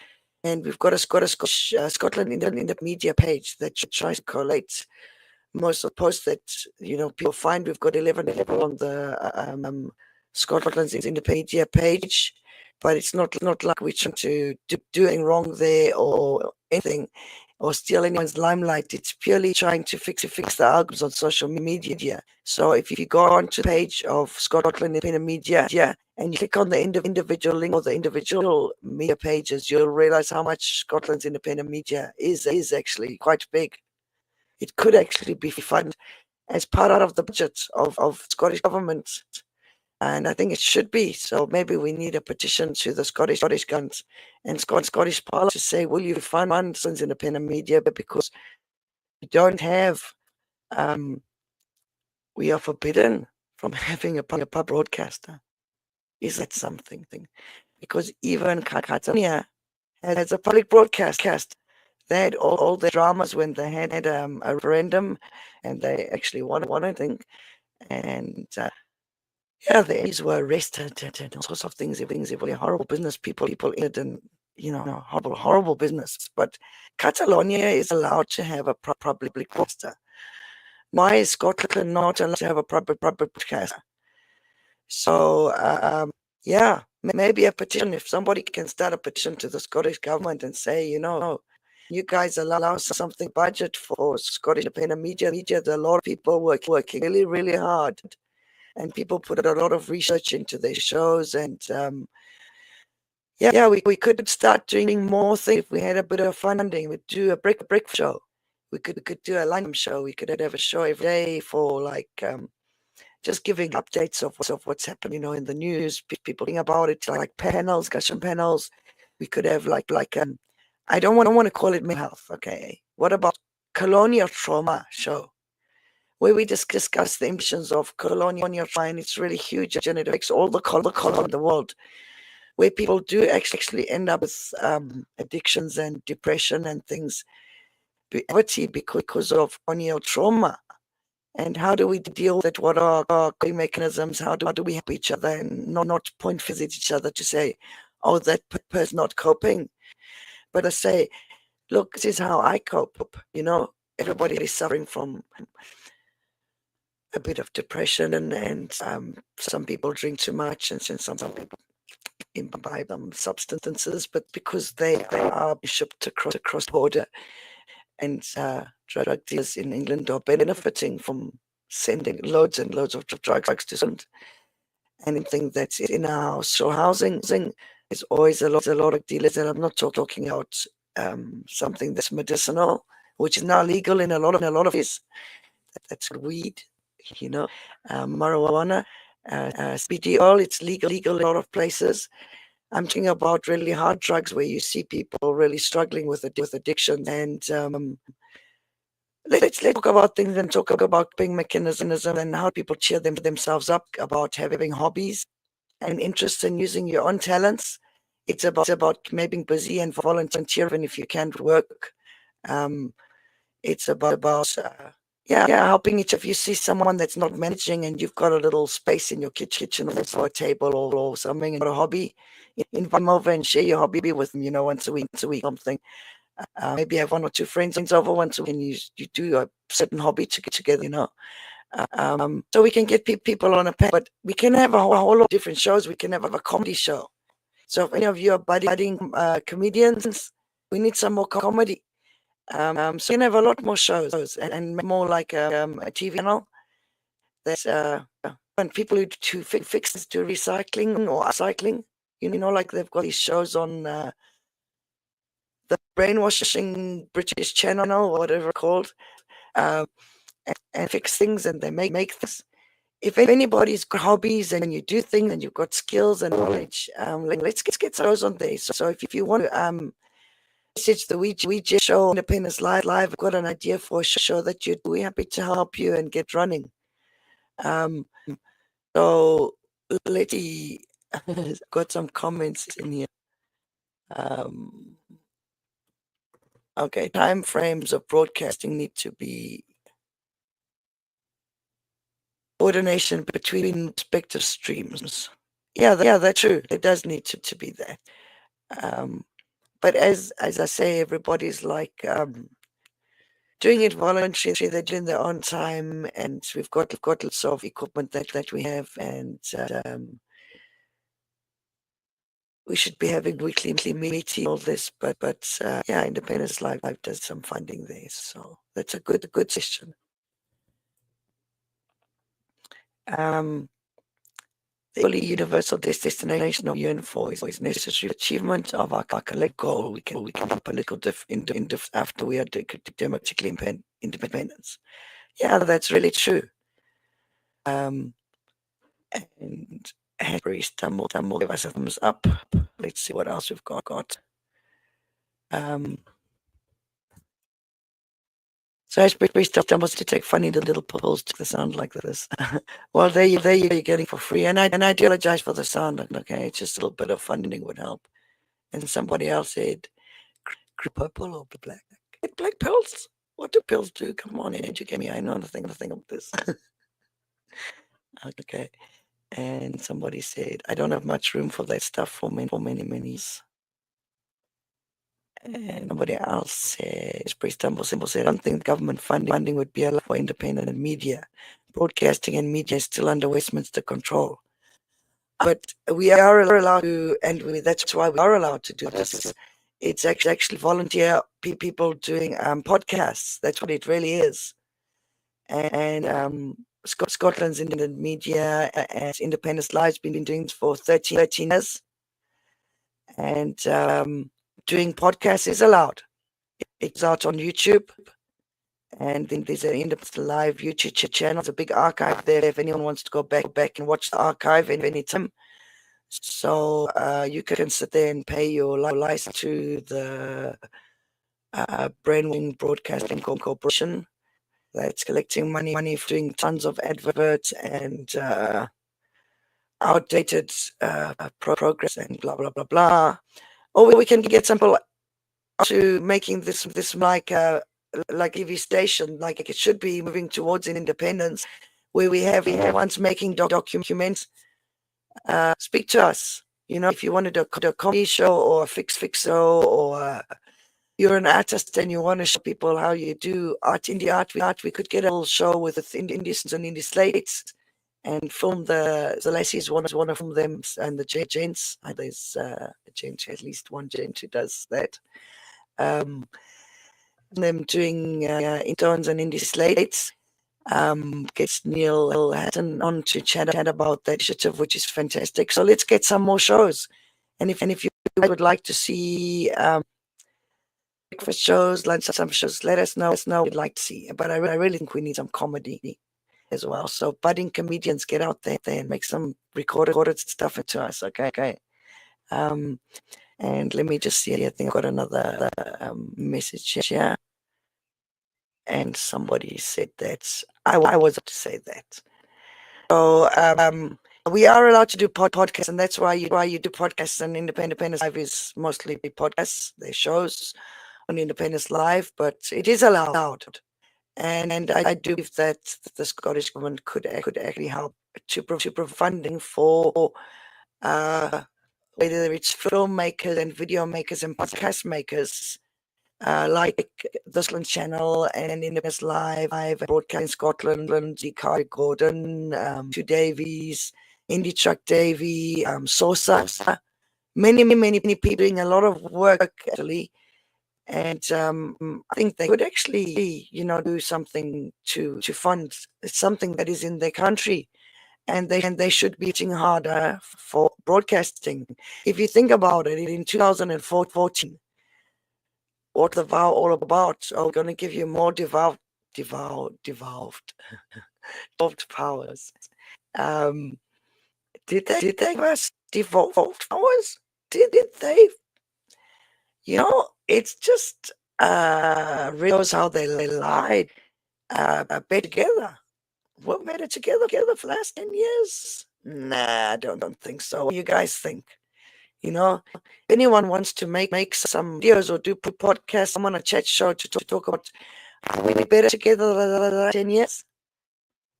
and we've got a Scotland in the media page that tries to collate most of the posts that people find. We've got 11 people on the Scotland's independent media page, but it's not like we're trying to do anything wrong there or anything, or steal anyone's limelight. It's purely trying to fix the algorithms on social media. So if you go onto the page of Scotland Independent Media and you click on the individual link or the individual media pages, you'll realize how much Scotland's independent media is actually quite big. It could actually be funded as part of the budget of Scottish government. And I think it should be. So maybe we need a petition to the Scottish government and Scottish Parliament to say, will you fund independent media? Because we don't have, we are forbidden from having a pub broadcaster. Is that something? Because even Catalonia has a public broadcast. They had all the dramas when they had a referendum, and they actually won, I think. And the A's were arrested and all sorts of things. Really horrible business. People in it, and horrible business. But Catalonia is allowed to have a public broadcaster. Why is Scotland not allowed to have a public broadcaster? So maybe a petition. If somebody can start a petition to the Scottish government and say, you guys allow something budget for Scottish independent media. There are a lot of people working really, really hard, and people put a lot of research into their shows. And we could start doing more things if we had a bit of funding. We'd do a brick show. We could do a lunch show. We could have a show every day for just giving updates of what's happening, in the news. People think about it, like panels, discussion panels. We could have I don't want to call it mental health. Okay, what about colonial trauma show, where we discuss the implications of colonial trauma, and it's really huge, and it affects all the colonies in the world, where people do actually end up with addictions and depression and things, because of colonial trauma. And how do we deal with it? What are our coping mechanisms? How do we help each other and not point fingers at each other to say, oh, that person's not coping, but to say, look, this is how I cope. Everybody is suffering from a bit of depression, and some people drink too much, and some people imbibe substances, but because they are shipped across border, and drug dealers in England are benefiting from sending loads and loads of drugs to Scotland. Anything that's in our social housing, there's always a lot of dealers, and I'm not talking about something that's medicinal, which is now legal in a lot of places. That's weed, you know, marijuana, CBD oil. It's legal in a lot of places. I'm talking about really hard drugs where you see people really struggling with addiction. And let's talk about things and talk about coping mechanisms and how people cheer themselves up about having hobbies and interest in using your own talents. It's about maybe busy and volunteering if you can't work. Um, it's about helping each. If you see someone that's not managing and you've got a little space in your kitchen or a table or something, and got a hobby, invite them over and share your hobby with them. Once a week, something. Maybe have one or two friends over once a week, and you do a certain hobby together. So we can get people on a panel, but we can have a whole lot of different shows. We can have a comedy show. So if any of you are budding comedians, we need some more comedy. So we can have a lot more shows and more like a TV channel that's and people who to fix to recycling or upcycling. Like they've got these shows on the brainwashing British channel or whatever it's called, and fix things, and they make things. If anybody's got hobbies and you do things and you've got skills and knowledge, let's get those on there. So if you want to message the Wee Jem Show Independence Live, I've got an idea for a show that we're happy to help you and get running. So let's see. Got some comments in here. Okay, time frames of broadcasting need to be coordination between respective streams. Yeah, that's true. It does need to be that. But as I say, everybody's like doing it voluntarily. They're doing their own time, and we've got lots of equipment that we have, and we should be having weekly meeting all this. But Independence Live does some funding there, so that's a good session. The fully universal destination of UNFO is necessary achievement of our collective goal. We can be political after we are democratically independence. Yeah, that's really true. And Henry Stumble give us a thumbs up. Let's see what else we've got. So as Priest wants to take funny little pills to the sound like this. Well, there you're getting for free. And I do apologize for the sound. Okay, it's just a little bit of funding would help. And somebody else said, purple or black? Black pills? What do pills do? Come on, educate me. I know nothing of this. Okay. And somebody said, I don't have much room for that stuff for many years. And somebody else says, Priest Tumble said, I don't think government funding would be allowed for independent media. Broadcasting and media is still under Westminster control. But we are allowed to, and that's why we are allowed to do this. It's actually volunteer people doing podcasts. That's what it really is. And Scotland's independent media and Independence Live's been doing this for 13 years. And doing podcasts is allowed. It's out on YouTube, and then there's an Independence Live YouTube channel. There's a big archive there if anyone wants to go back and watch the archive at any time. So you can sit there and pay your license to the Brainwing Broadcasting Corporation. That's collecting money for doing tons of adverts and outdated progress and blah blah blah blah. Or we can get simple to making this like TV station, like it should be, moving towards an independence, where we have ones making documents. Speak to us. If you wanted a comedy show or a fixo, or you're an artist and you want to show people how you do art, indie art, we could get a little show with indies and indie slates and film the lassies want to film them, and the gents. There's a gent, at least one gent who does that. Them doing interns and indie slates. Gets Neil Hatton on to chat about that initiative, which is fantastic. So let's get some more shows. And if you would like to see breakfast shows, lunch some shows, let us know. What you'd like to see. But I really think we need some comedy as well. So budding comedians, get out there and make some recorded stuff into us. Okay. And let me just see. I think I've got another message here. And somebody said that I was to say that. So we are allowed to do podcasts, and that's why you do podcasts. And Independence Live is mostly podcasts. They shows on Independence Live, but it is allowed. And I do believe that the Scottish government could actually help to provide funding for whether it's filmmakers and video makers and podcast makers. Like the Scotland Channel and Independence Live, Broadcast in Scotland, Carrie Gordon, Two Davies, Indie Truck Davy, Sosa, many people doing a lot of work actually, and I think they could actually, do something to fund something that is in their country, and they should be working harder for broadcasting. If you think about it, in 2014. What the vow all about? Oh, we're going to give you more devolved powers. Did they give us devolved powers? Did they? It's just realize how they lied. Better together. What better together for the last 10 years? Nah, I don't think so. What do you guys think? If anyone wants to make some videos or do podcasts, I'm on a chat show to talk about how we be better together the 10 years.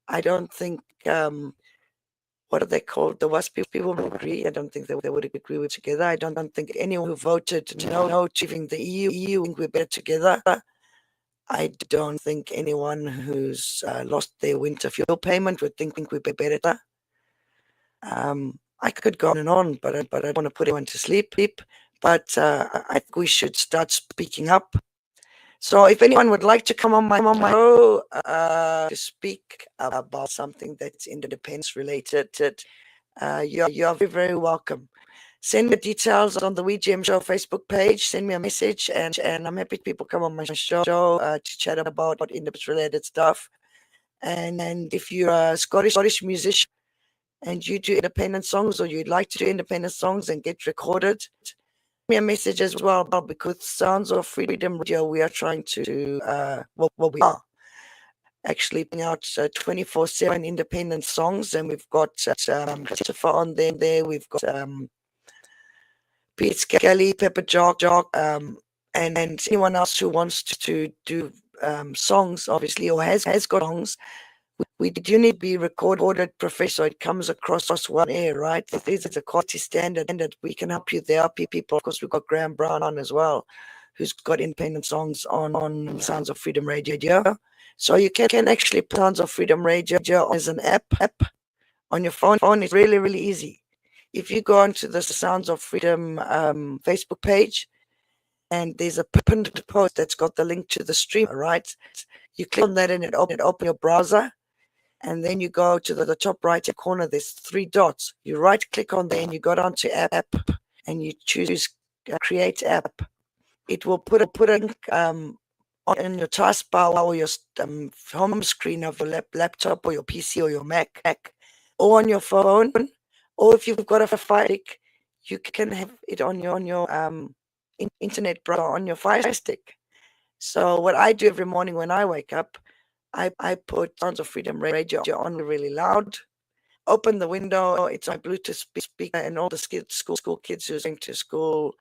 I don't think, what are they called? The WASP people would agree. I don't think they would agree with together. I don't think anyone who voted no achieving the EU think we're better together. I don't think anyone who's lost their winter fuel payment would think we'd be better. I could go on and on, but I don't want to put anyone to sleep. But I think we should start speaking up. So if anyone would like to come on my show to speak about something that's independence related, you are very, very welcome. Send me details on the Wee Jem Show Facebook page. Send me a message, and I'm happy people come on my show to chat about independence related stuff. And if you're a Scottish musician, and you do independent songs, or you'd like to do independent songs and get recorded, send me a message as well, because Sounds of Freedom Radio, we are trying to, we are actually putting out 24/7 independent songs, and we've got Christopher on there, we've got Pete Skelly, Pepper Jock, and anyone else who wants to do songs, obviously, or has got songs. We do need to be recorded professional. It comes across one air, right? This is a quality standard. We can help you there. People, of course, we've got Graham Brown on as well, who's got independent songs on Sounds of Freedom Radio. So you can actually put Sounds of Freedom Radio as an app on your phone. It's really, really easy. If you go onto the Sounds of Freedom Facebook page, and there's a pinned post that's got the link to the stream, right? You click on that and it opens your browser. And then you go to the top right corner, there's 3 dots. You right click on there and you go down to app and you choose create app. It will put a link on your taskbar or your home screen of your laptop or your PC or your Mac, or on your phone, or if you've got a Fire Stick, you can have it on your internet browser on your Fire Stick. So what I do every morning when I wake up, I put Sounds of Freedom Radio on really loud, open the window, it's my Bluetooth speaker, and all the school kids who's going to school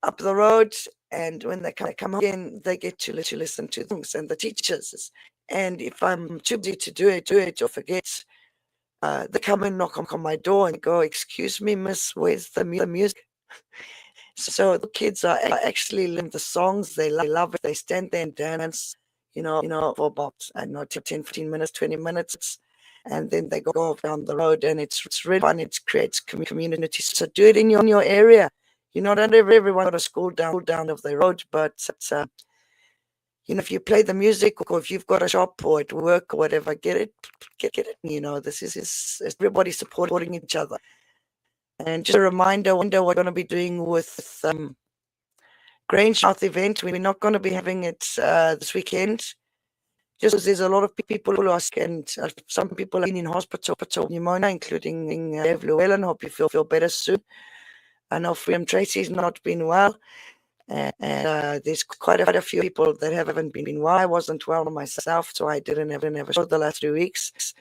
up the road, and when they come again, they get to listen to things, and the teachers. And if I'm too busy to do it or forget, they come and knock on my door and go, "Excuse me, miss, where's the music?" So the kids are actually learning the songs. They love it. They stand there and dance, for about, I don't know, 10, 15 minutes, 20 minutes. and then they go off down the road, and it's really fun. It creates community. So do it in your area. Not everyone got a school down of the road, but if you play the music, or if you've got a shop or at work or whatever, get it. This is everybody supporting each other. And just a reminder, what we're going to be doing with Grangemouth event. We're not going to be having it this weekend. Just as there's a lot of people who are sick, and some people have been in hospital with pneumonia, including Dave Llewellyn. Hope you feel better soon. I know Freedom Tracy's not been well. And there's quite a few people that haven't been well. I wasn't well myself, so I didn't have a show the last 3 weeks.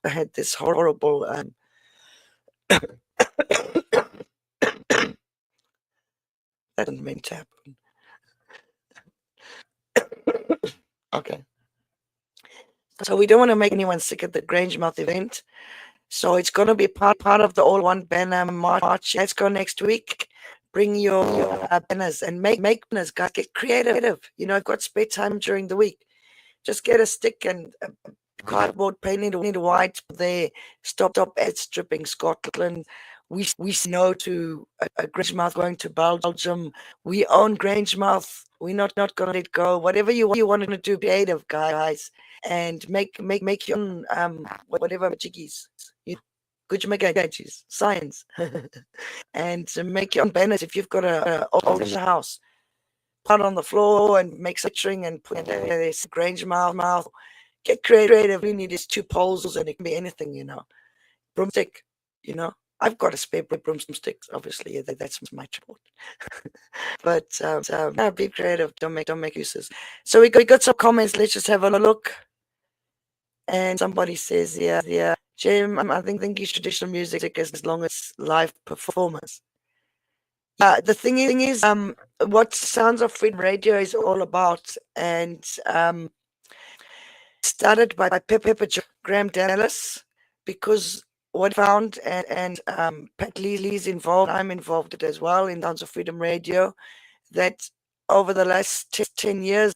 I had this horrible that didn't mean to happen. Okay. So we don't want to make anyone sick at the Grangemouth event. So it's going to be part of the All One Banner March. Let's go next week. Bring your banners and make banners, guys. Get creative. I've got spare time during the week. Just get a stick and cardboard painted white there. Stop ads stripping Scotland. We no to a Grangemouth going to Belgium. We own Grangemouth. We're not going to let go. Whatever you want to do, creative, guys, and make your own whatever jiggies. Good gadgets, science, and to make your own banners. If you've got a old house, put it on the floor and make string and put this Grangemouth. Get creative. We need is 2 poles, and it can be anything. Broomstick. I've got a spare broomsticks. Obviously, that's my support. But be creative. Don't make uses. So we got some comments. Let's just have a look. And somebody says, yeah, Jim, I think it's traditional music as long as live performance. The thing is, what Sounds of Freedom Radio is all about, and started by Pepper Graham Dallas, because what I found, and Pat Lee's involved, I'm involved as well in Sounds of Freedom Radio, that over the last 10 years,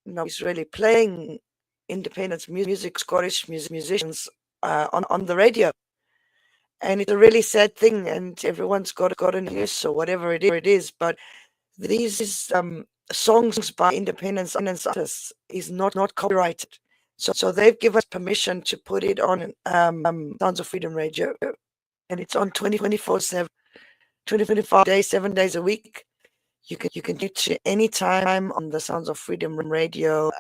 he's really playing independent music, Scottish musicians on the radio. And it's a really sad thing, and everyone's got a news or whatever it is, but these songs by independent artists is not copyrighted. So they've given us permission to put it on Sounds of Freedom Radio, and it's on 24/7, 25 days, 7 days a week. You can do it any time on the Sounds of Freedom Radio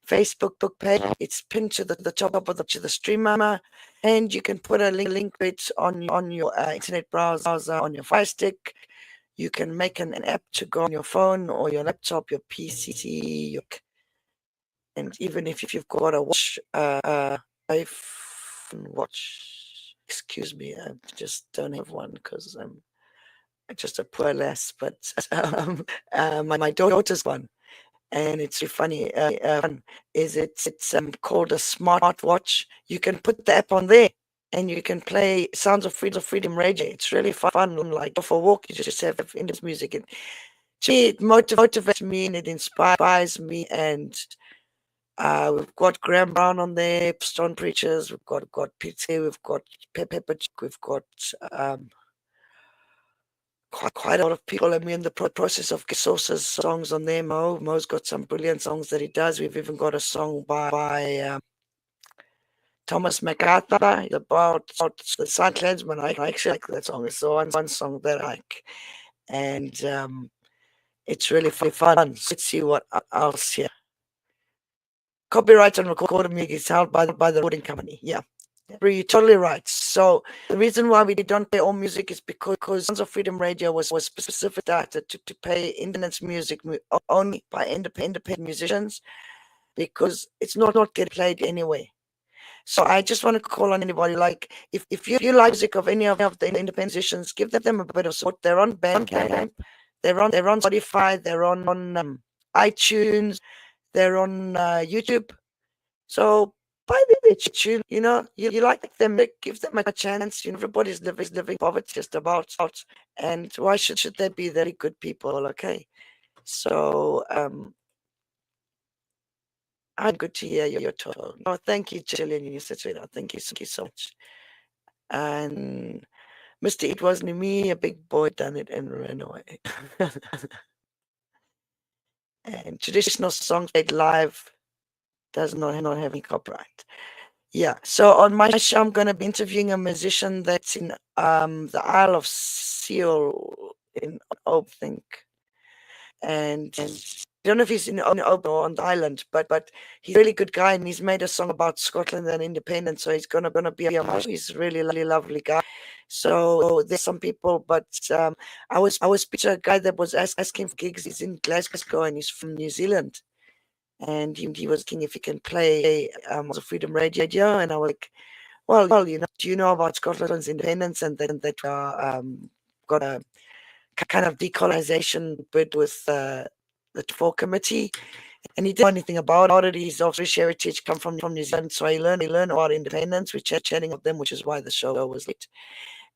Facebook page. It's pinned to the top of the streamer, and you can put a link to it on your internet browser, on your Fire Stick. You can make an app to go on your phone or your laptop, your PC, and even if you've got a watch, iPhone watch. Excuse me, I just don't have one because I'm just a poor lass. But my daughter's one. And it's really funny. It's called a smart watch. You can put the app on there, and you can play Sounds of Freedom Radio. It's really fun. Like go for a walk, you just have Indian music. And to me, it motivates me and it inspires me. And we've got Graham Brown on there, Stone Preachers. We've got Pizza. We've got Pepper. We've got quite a lot of people. I'm in the process of sources songs on there. Mo's got some brilliant songs that he does. We've even got a song by Thomas MacArthur about the Silent Clansman. I actually like that song. It's the one song that I like, and it's really fun. Let's see what else here. Copyright and recorded music is held by the recording company. Yeah. You're totally right. So the reason why we don't play all music is because Sounds of Freedom Radio was specific data to play independent music only by independent musicians, because it's not getting played anyway. So I just want to call on anybody, like if you like music of any of the independent musicians, give them a bit of support. They're on Bandcamp, they're on Spotify, they're on iTunes, they're on YouTube. So buy the tune, you like them, give them a chance. Everybody's living poverty just about, and why should they be very good people? Okay, so I'm good to hear your tone. Oh, thank you, Jillian. You're such a thank you so much. And Mr. It wasn't me, a big boy done it and ran away. And traditional songs played live does not have any copyright. Yeah. So on my show, I'm going to be interviewing a musician that's in the Isle of Seal in Oak, I think. And I don't know if he's in Oak or on the island, but he's a really good guy, and he's made a song about Scotland and independence. So he's gonna be on my show. He's a really lovely guy. So there's some people, but I was speaking to a guy that was asking for gigs. He's in Glasgow and he's from New Zealand, and he was asking if he can play on Freedom Radio, and I was like, well, do you know about Scotland's independence and that got a kind of decolonization bid with the TFOR committee, and he didn't know anything about it. He's of Irish heritage, come from New Zealand, so he learned about independence. We're chatting about them, which is why the show was late.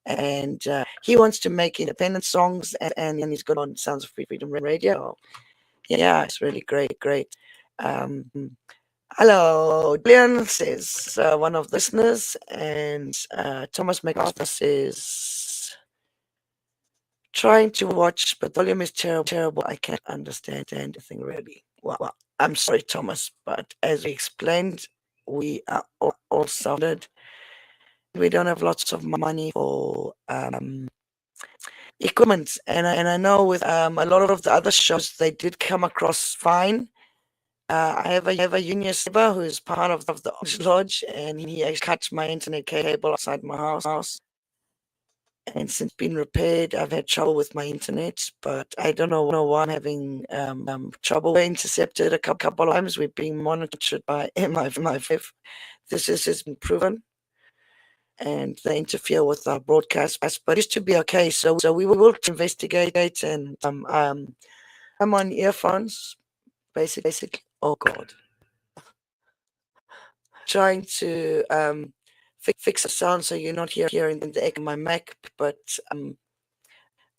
And he wants to make independent songs, and he's got on Sounds of Freedom Radio. Yeah, it's really great. Um, Hello, Julian says one of the listeners, and Thomas MacArthur says trying to watch, but the volume is terrible. I can't understand anything really. Well, I'm sorry, Thomas, but as we explained, we are all funded. We don't have lots of money for equipment, and I know with a lot of the other shows they did come across fine. I have a union saver who is part of the lodge, and he actually cut my internet cable outside my house. And since been repaired, I've had trouble with my internet, but I don't know why I'm having trouble. We're intercepted a couple of times. We're being monitored by MI5. This has been proven, and they interfere with our broadcast, but it used to be okay. So we will investigate, and I'm on earphones, basically. Oh God, trying to fix the sound so you're not hearing the echo of my Mac, but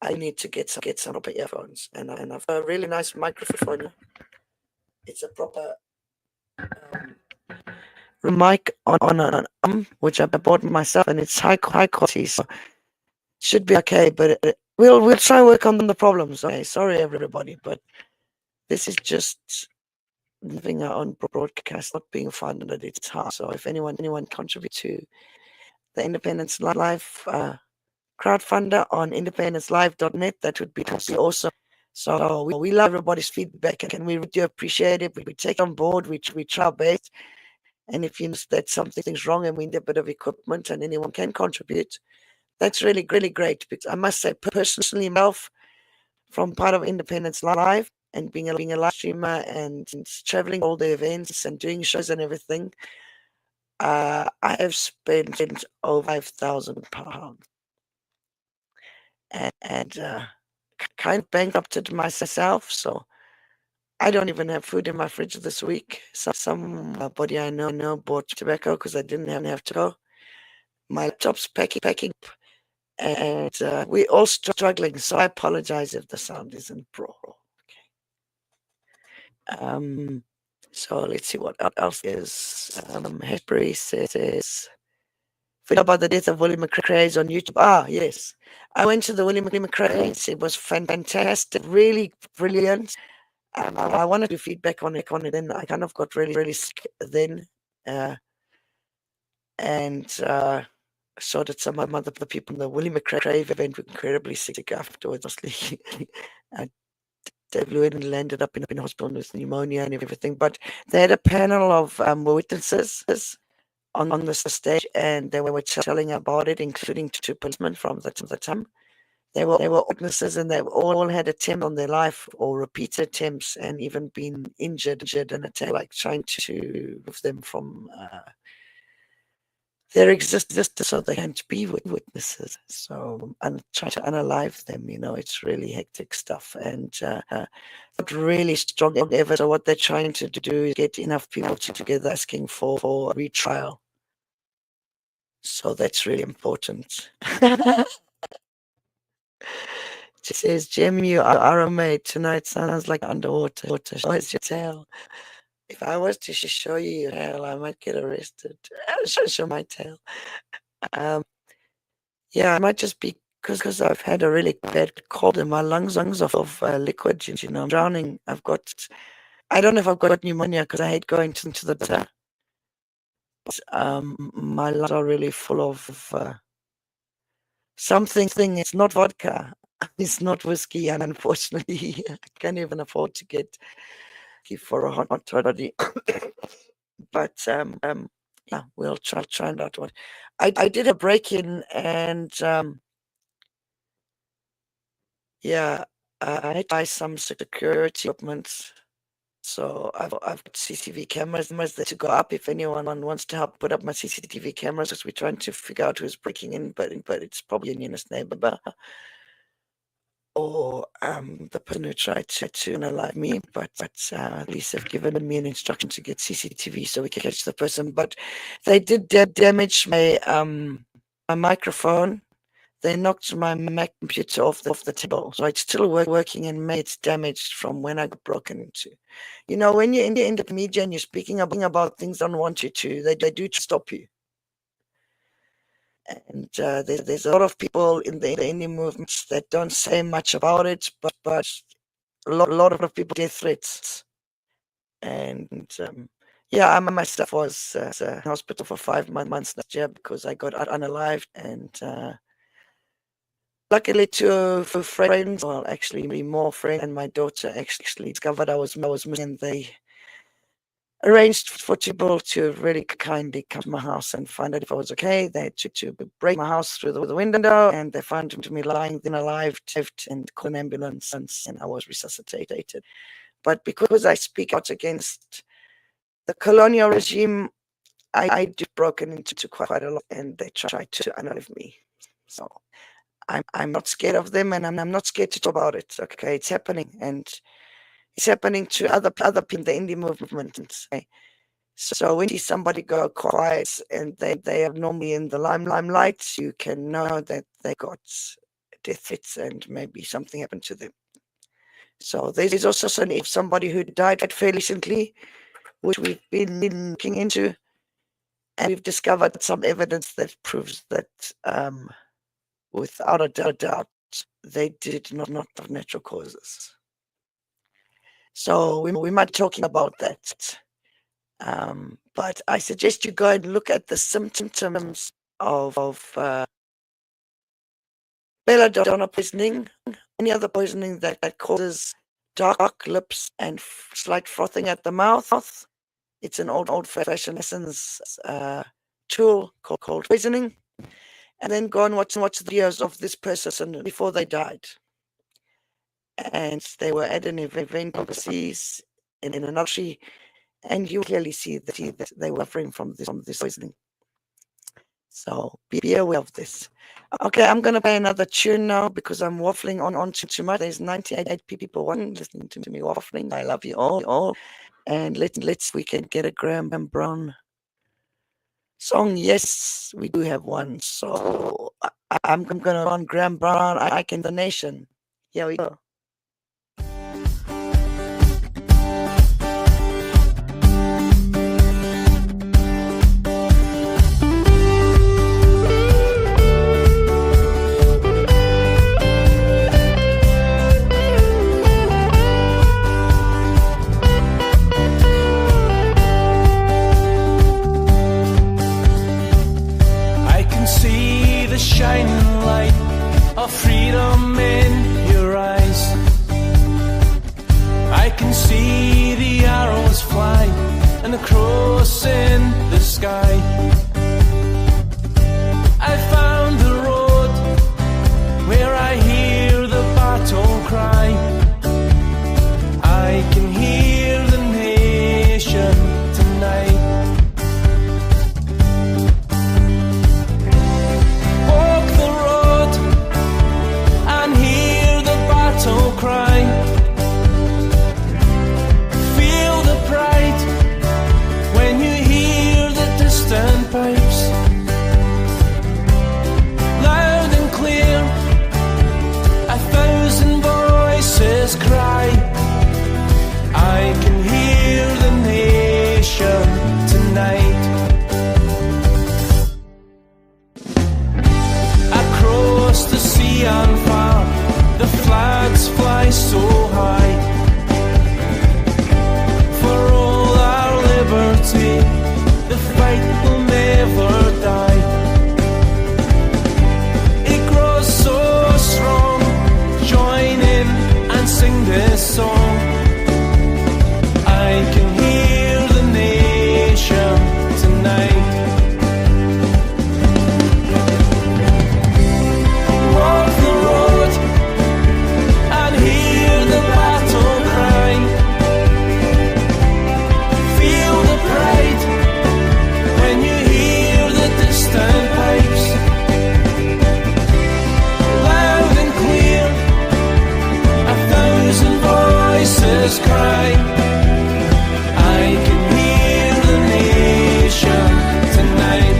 I need to get some proper earphones, and I've got a really nice microphone. It's a proper mic on an which I bought myself, and it's high quality, so it should be okay. But we'll try and work on the problems. Okay, sorry everybody, but this is just living our own broadcast, not being funded. It's hard. So if anyone contribute to the Independence Live crowdfunder on independencelive.net, that would be awesome. So we love everybody's feedback, and we do appreciate it. We take it on board. We try our best. And if you know that something's wrong and we need a bit of equipment and anyone can contribute, that's really great. Because I must say, personally, myself, from part of Independence Live and being a live streamer and traveling all the events and doing shows and everything, I have spent over £5,000 and kind of bankrupted myself. So I don't even have food in my fridge this week. Somebody I know bought tobacco because I didn't have to go. My laptop's packing, and we're all struggling. So I apologize if the sound isn't pro. Okay. So let's see what else is. Hesbury says, "Forget about the death of Willie McRae's on YouTube." Ah, yes, I went to the Willie McRae's. It was fantastic, really brilliant. I wanted to feedback on it, and I kind of got really sick then, and so did some other people in the Willie McRae event were incredibly sick afterwards. Dave Lewin landed up in hospital with pneumonia and everything, but they had a panel of witnesses on the stage, and they were telling about it, including two policemen from the time. They were witnesses, and they all had attempts on their life or repeated attempts, and even been injured in attack, like trying to move them from their existence so they can't be witnesses. So and try to unalive them. It's really hectic stuff, and not really strong ever. So what they're trying to do is get enough people together asking for a retrial. So that's really important. She says, "Jem, you are a mate tonight. Sounds like underwater. As you tell." If I was to show you your tail, I might get arrested. I'll show my tail. Um, yeah, it might just be because I've had a really bad cold and my lungs are full of liquid. I'm drowning. I don't know if I've got pneumonia because I hate going into the water. But my lungs are really full of something. It's not vodka. It's not whiskey, and unfortunately, I can't even afford to get for a hot toddy. But yeah, we'll try that one. I did a break-in, and yeah, I had to buy some security equipment. So I've got CCTV cameras there to go up if anyone wants to help put up my CCTV cameras, because we're trying to figure out who's breaking in, but it's probably a unionist neighbor or the person who tried to unalive me, but at least they've given me an instruction to get CCTV so we can catch the person. But they did damage my my microphone. They knocked my Mac computer off the table, so it's still working and made it's damaged from when I got broken into. When you're in the media and you're speaking about things they don't want you to, they do stop you. And there's a lot of people in the indie movements that don't say much about it, but a lot of people get threats. And yeah, I myself was in hospital for 5 months last year because I got unalived, and luckily two friends, well, actually more friends, and my daughter actually discovered I was missing, and they arranged for people to really kindly come to my house and find out if I was okay. They had to break my house through the window, and they found me lying then alive, and called an ambulance, and I was resuscitated. But because I speak out against the colonial regime, I do broken into quite a lot, and they tried to unalive me. So I'm not scared of them, and I'm not scared to talk about it. Okay, it's happening, and it's happening to other people in the indie movement. So when you see somebody go quiet and they are normally in the limelight, you can know that they got death threats and maybe something happened to them. So there's also somebody who died fairly recently, which we've been looking into, and we've discovered some evidence that proves that without a doubt, they did not have natural causes. So we might be talking about that. But I suggest you go and look at the symptoms of belladonna poisoning, any other poisoning that causes dark lips and slight frothing at the mouth. It's an old-fashioned essence tool called poisoning. And then go and watch the videos of this person before they died. And they were at an event overseas in another country, and you clearly see that they were suffering from this poisoning. So be aware of this. Okay, I'm going to play another tune now because I'm waffling on too much. There's 98 people listening to me waffling. I love you all. And let's we can get a Graham Brown song. Yes, we do have one. So I'm going to run Graham Brown, I Can the Nation. Here we go. Shining light of freedom in your eyes. I can see the arrows fly and the cross in the sky. I found the road where I hear the battle cry. I can hear the nation tonight. Cry. Feel the pride when you hear the distant unity, the fight will never die. It grows so strong. Join in and sing this song. I can hear the nation tonight. Walk the road and hear the battle cry. Feel the pride when you hear the distant pipes. Loud and clear, a thousand voices cry. I can hear the nation tonight.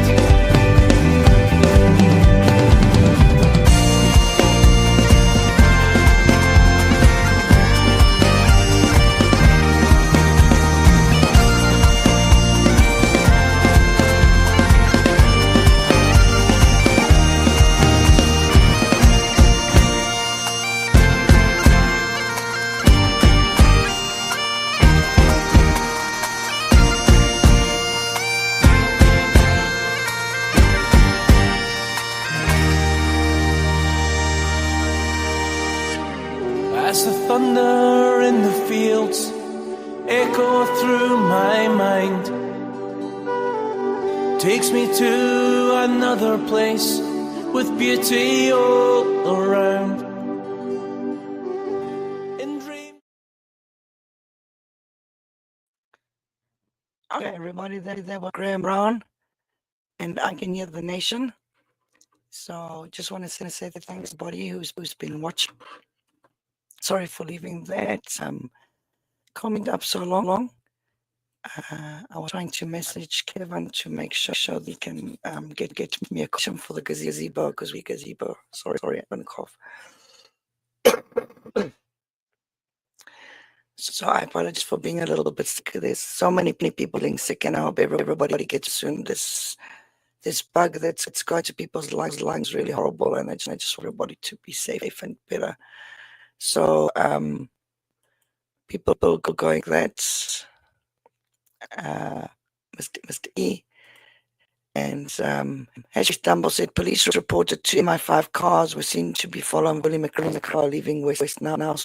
As the thunder in the fields echo through my mind, takes me to another place with beauty all around. In dream. Okay, everybody, there was Graham Brown, and I Can Hear the Nation. So just want to say that thanks to everybody who's been watching. Sorry for leaving that comment up so long. I was trying to message Kevin to make sure they can get me a question for the gazebo because we gazebo. Sorry, I'm gonna cough. So I apologize for being a little bit sick. There's so many people being sick, and I hope everybody gets soon. This bug that's got to people's lungs really horrible, and I just want everybody to be safe and better. So people going that Mr. E and Hash Stumble said police reported 2 MI5 cars were seen to be following Willie McCray leaving West now,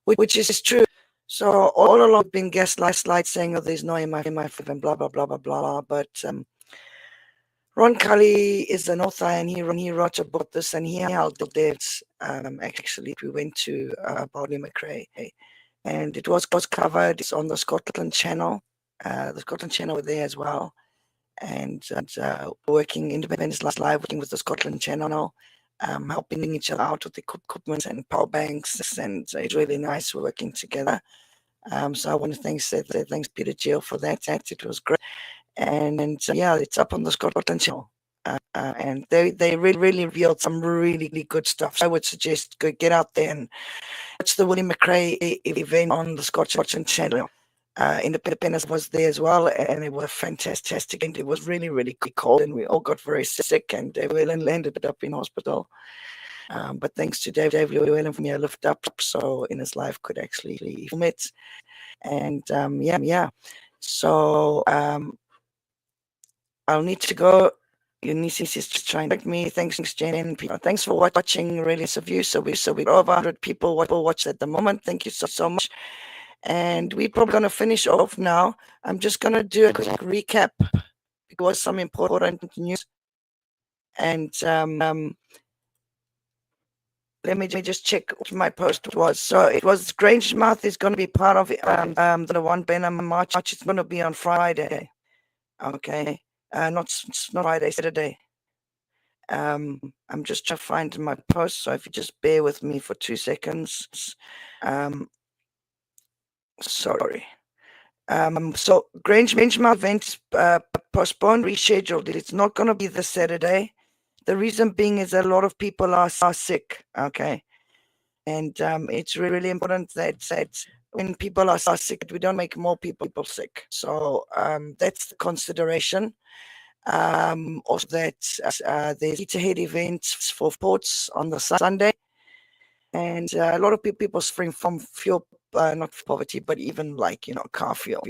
which is true. So all along been gaslight saying, oh, there's no MI5 and blah blah blah blah blah. But Ron Cully is an author, and he wrote about this, and he held it. Actually, we went to Willie McCray, and it was covered. It's on the Scotland Channel. The Scotland Channel were there as well, and working Independence Live, working with the Scotland Channel, helping each other out with equipment and power banks, and it's really nice working together. So I want to thanks Peter Gill for that. It was great, and yeah, it's up on the Scotland Channel. And they really revealed some really good stuff. So I would suggest go get out there and watch the Willie McCray event on the Scotland Channel. Independence was there as well, and it was fantastic. And it was really cold, and we all got very sick, and Dave Whelan landed up in hospital. But thanks to Dave Whelan from here lift up, so in his life could actually film it. And yeah. So I'll need to go. Eunice is just trying to me. Thanks, Jen. Thanks for watching. Really, of you. So we're over 100 people watch at the moment. Thank you so much. And we're probably going to finish off now. I'm just going to do a quick recap because some important news. And let me just check what my post was. So it was Grangemouth is going to be part of the One Benham March. It's going to be on Friday. Okay. Not Friday, Saturday. I'm just trying to find my post. So if you just bear with me for 2 seconds. Sorry. So Grangemouth event postponed, rescheduled. It's not going to be this Saturday. The reason being is that a lot of people are sick. Okay, and it's really important that when people are sick, we don't make more people sick. So that's the consideration. Also, that there's head events for sports on the Sunday, and a lot of people suffering from fuel. Not poverty, but even car fuel.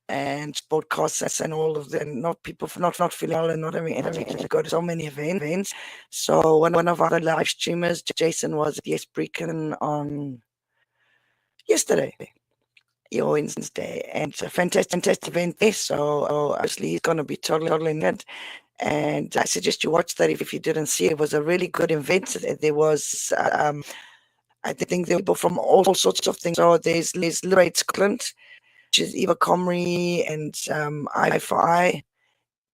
and podcasts and all of them. Not people not feeling well and not having energy to go to so many events. So one of our live streamers, Jason, was at Yes Breakin on yesterday, your Wednesday, and it's a fantastic event there. So obviously he's going to be totally in it. And I suggest you watch that if you didn't see it. It was a really good event. There was, I think there were people from all sorts of things. So there's Liberate Scotland, which is Eva Comrie and Eye for Eye,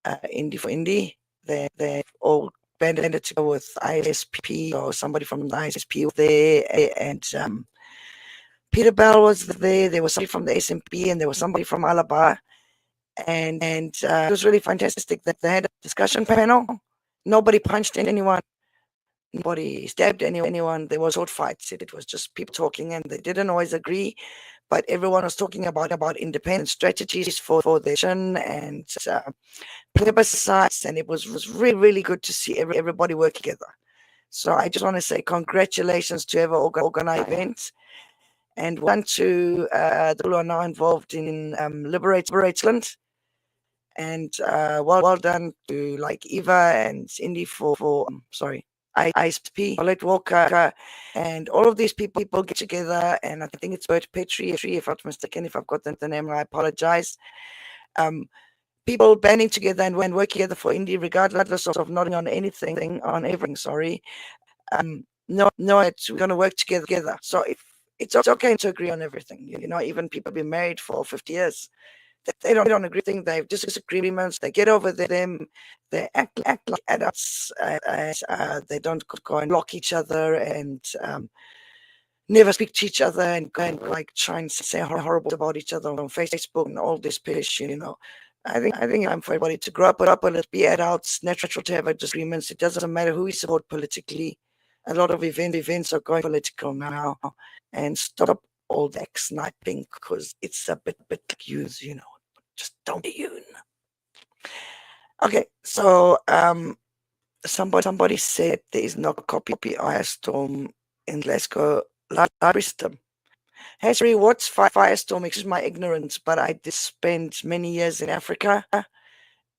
Indie for Indie. They're all banded together with ISP or somebody from the ISP there, and Peter Bell was there. There was somebody from the SMP, and there was somebody from Alaba, and it was really fantastic that they had a discussion panel. Nobody punched anyone. Nobody stabbed anyone. There was sword fights. It was just people talking, and they didn't always agree, but everyone was talking about independent strategies for the nation and plebiscites, and it was really good to see everybody work together. So I just want to say congratulations to whoever organized events, and one to the people who are now involved in Liberate Scotland. And well done to like Eva and Cindy for ISP, Colette Walker, and all of these people get together. And I think it's Bert Petrie, if I'm not mistaken, if I've got the name, I apologize. People banding together and working together for Indy, regardless of not on anything, on everything. Sorry. No, it's we're going to work together. So if it's okay to agree on everything, even people have been married for 50 years. They don't agree. They have disagreements. They get over them. They act like adults. They don't go and block each other and never speak to each other and go and like try and say horrible about each other on Facebook and all this pish. I think I'm for everybody to grow up and let's be adults. Natural to have disagreements. It doesn't matter who we support politically. A lot of events are going political now, and stop all that sniping because it's a bit used, just don't be you. Okay, so somebody said there is no copy Firestorm in Glasgow library system. Harry, what's Firestorm? Excuse my ignorance, but I did spend many years in Africa,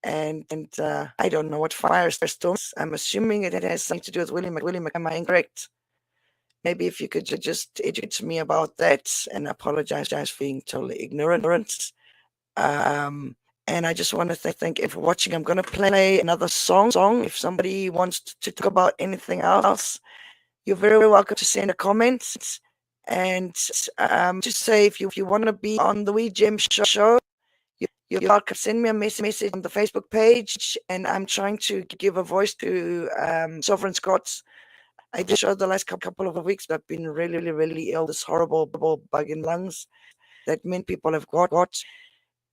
and I don't know what Firestorm is. I'm assuming it has something to do with William. Am I incorrect? Maybe if you could just educate me about that, and apologize for being totally ignorant. And I just want to thank you for watching. I'm going to play another song. If somebody wants to talk about anything else, you're very welcome to send a comment. And just say if you want to be on the Wee Jem Show, you're welcome. Send me a message on the Facebook page. And I'm trying to give a voice to Sovereign Scots. I did show the last couple of weeks, but I've been really ill. This horrible bug in lungs that many people have got.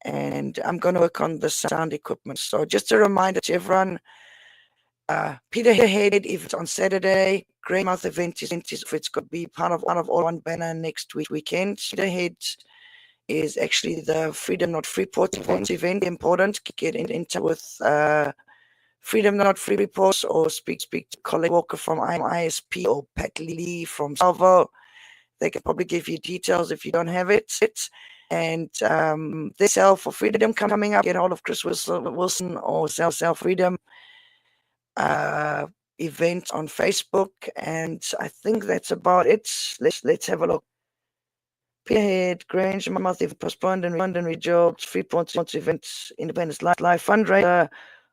And I'm going to work on the sound equipment. So just a reminder to everyone, Peterhead event on Saturday, Greymouth event is it's going to be part of All One Banner next weekend. Peterhead is actually the Freedom Not Freeport event. Important, get in touch with Freedom Not Freeport or speak to Colette Walker from ISP or Pat Lee from Salvo. They can probably give you details if you don't have it. And they sell for freedom coming up. Get hold of Chris Wilson or Sell Freedom event on Facebook. And I think that's about it. Let's have a look. Peterhead, Grange, Month postponed and rejobbed. Freeport event, Independence Live fundraiser.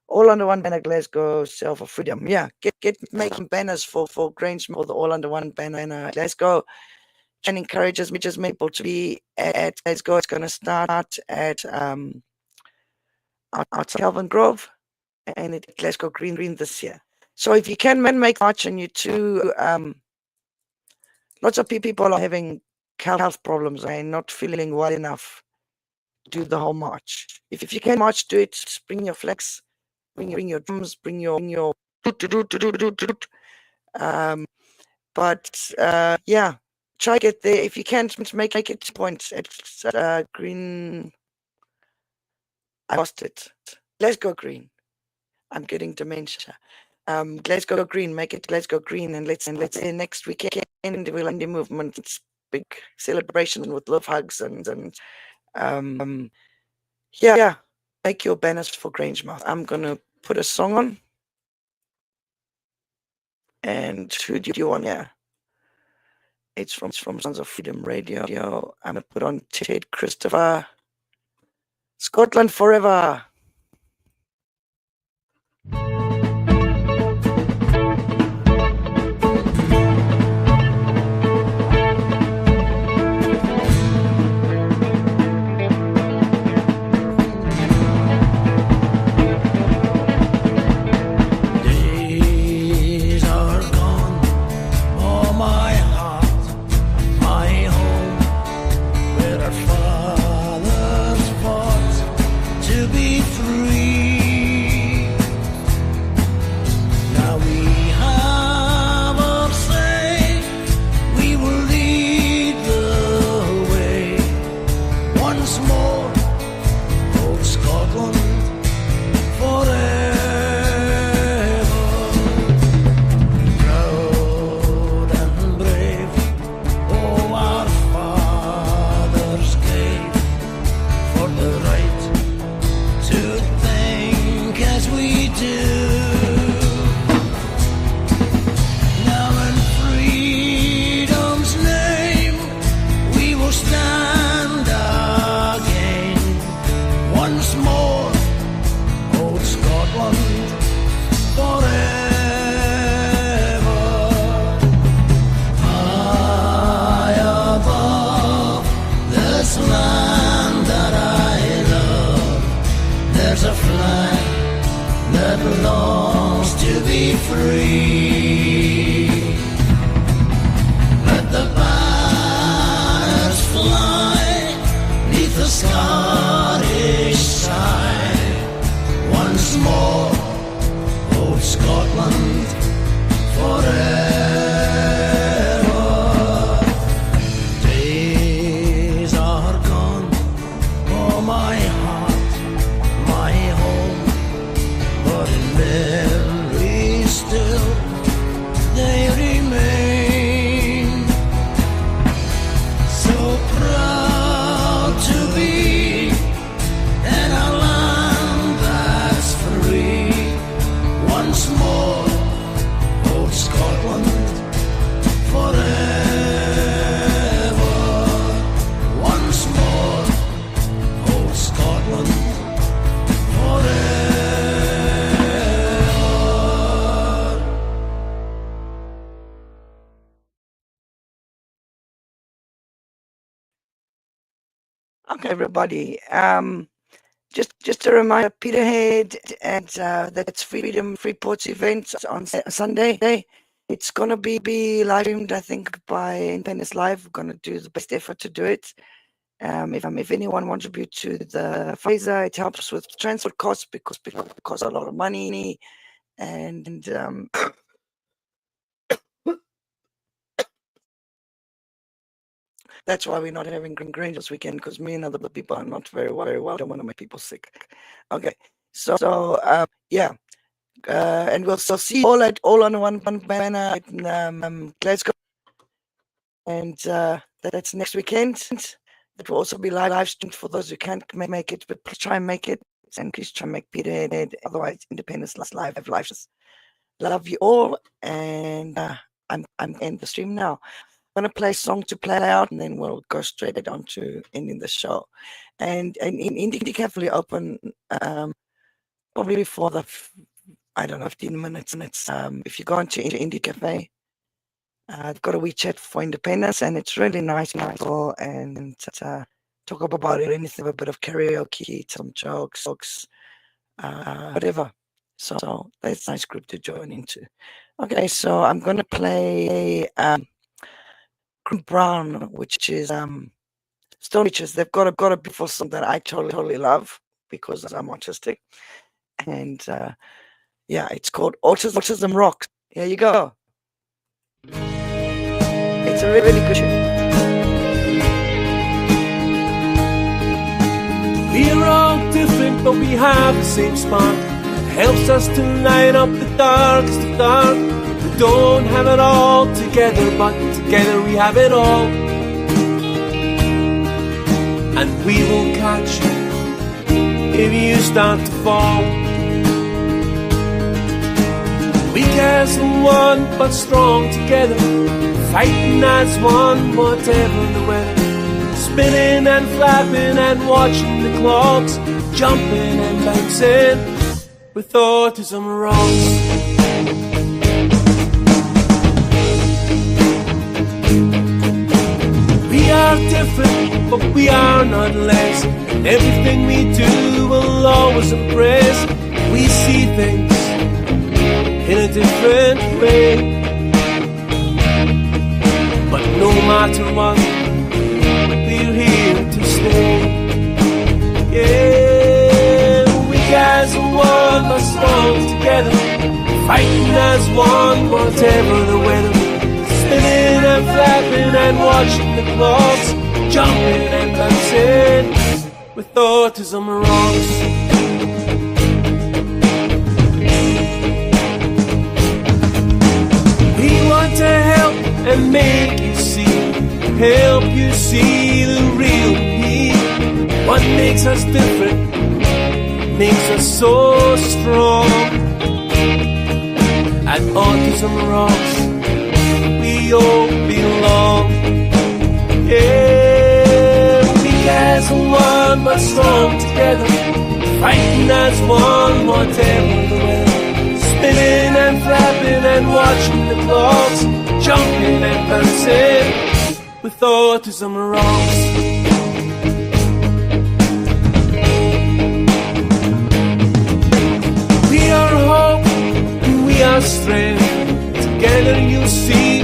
All under one banner, Glasgow, Sell for Freedom. Yeah, get making banners for Grange for the All under one banner, Glasgow. And encourages me just people to be at Glasgow. It's going to start at outside Kelvin Grove and at Glasgow Green this year. So if you can make March, and you too, lots of people are having health problems and not feeling well enough to do the whole march. If you can march, do it. Bring your flags, bring your drums, bring your yeah. Try to get there. If you can't make it to point at Green. I lost it. Glasgow Green. I'm getting dementia. Glasgow Green. Make it Glasgow Green, and let's say next weekend we'll end the movement. It's big celebration with love hugs and Yeah, make your banners for Grangemouth. I'm gonna put a song on, and who do you want? Yeah, it's from Sons of Freedom Radio. I'm gonna put on Ted Christopher, Scotland Forever. Days are gone, oh my heart, my home, where our fathers fought to be free. Now we have our say, we will lead the way. Once more, old Scotland forever. Proud and brave, oh our fathers gave for the right to think as we do. Now in freedom's name we will stand again. Once more, old Scotland forever. High above this land that I love, there's a flag that longs to be free. Let the banners fly neath the Scottish sky. Once more, old Scotland forever. Days are gone, oh my heart, my home, but in memory still they remain. So proud to be in a land that's free. Once more, old Scotland forever. Once more, old Scotland forever. Okay, everybody. Just a reminder, Peterhead, and that's Freeport's event on Sunday. It's gonna be live streamed, I think, by Independence Live. We're gonna do the best effort to do it. If anyone wants to contribute to the fundraiser, it helps with transport costs because it costs a lot of money, and that's why we're not having Grange this weekend, because me and other people are not very well. Don't want to make people sick. Okay, so yeah, and we'll still see all on one banner in Glasgow, and that's next weekend. That will also be live streamed for those who can't make it, but please try and make it, and please try and make Peterhead. Otherwise, Independence Live have live. Love you all, and I'm end the stream now. I'm gonna play a song to play out, and then we'll go straight on to ending the show. And in Indie Cafe open probably before the I don't know 15 minutes. And it's if you go into Indie Cafe, I've got a WeChat for Independence, and it's really nice people and talk about it, anything, a bit of karaoke, some jokes, whatever. So that's a nice group to join into. Okay, so I'm gonna play Brown, which is Stone Beaches. They've got a beautiful song that I totally love because I'm autistic, and yeah, it's called Autism Rocks. Here you go. It's a really good tune. We're all different, but we have the same spark. It helps us to light up the darkest of dark. We don't have it all together, but together we have it all. And we will catch start to fall. Weak as one, but strong together, fighting as one, whatever the weather. Spinning and flapping and watching the clocks, jumping and bouncing with autism rocks. We are different, but we are not less. And everything we do will always impress. We see things in a different way, but no matter what, we're here to stay. Yeah, weak as one, but strong together, fighting as one, whatever the weather. Spinning and flapping and watching the clocks, jumping and bouncing with autism rocks. We want to help and make you see, help you see the real me. What makes us different makes us so strong. At Autism Rocks, we all belong. Yeah, weak as one, but strong together, fighting as one, whatever the weather. Spinning and flapping and watching the clocks, jumping and bouncing with Autism Rocks. We are hope and we are strength. Together you see,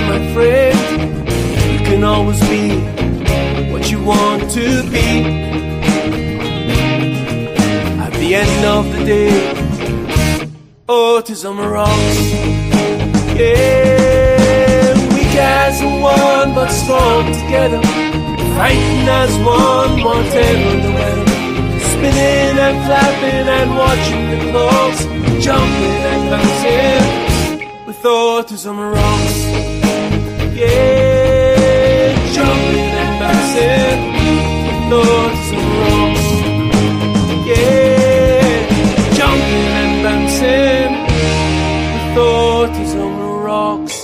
my friend. You can always be what you want to be. At the end of the day, Autism Rocks. Yeah, weak as one, but strong together, fighting as one, whatever the weather. Spinning and flapping and watching the clocks, jumping and bouncing with Autism Rocks. Yeah, jumping and bouncing with Autism Rocks. Yeah, jumping and bouncing with Autism Rocks.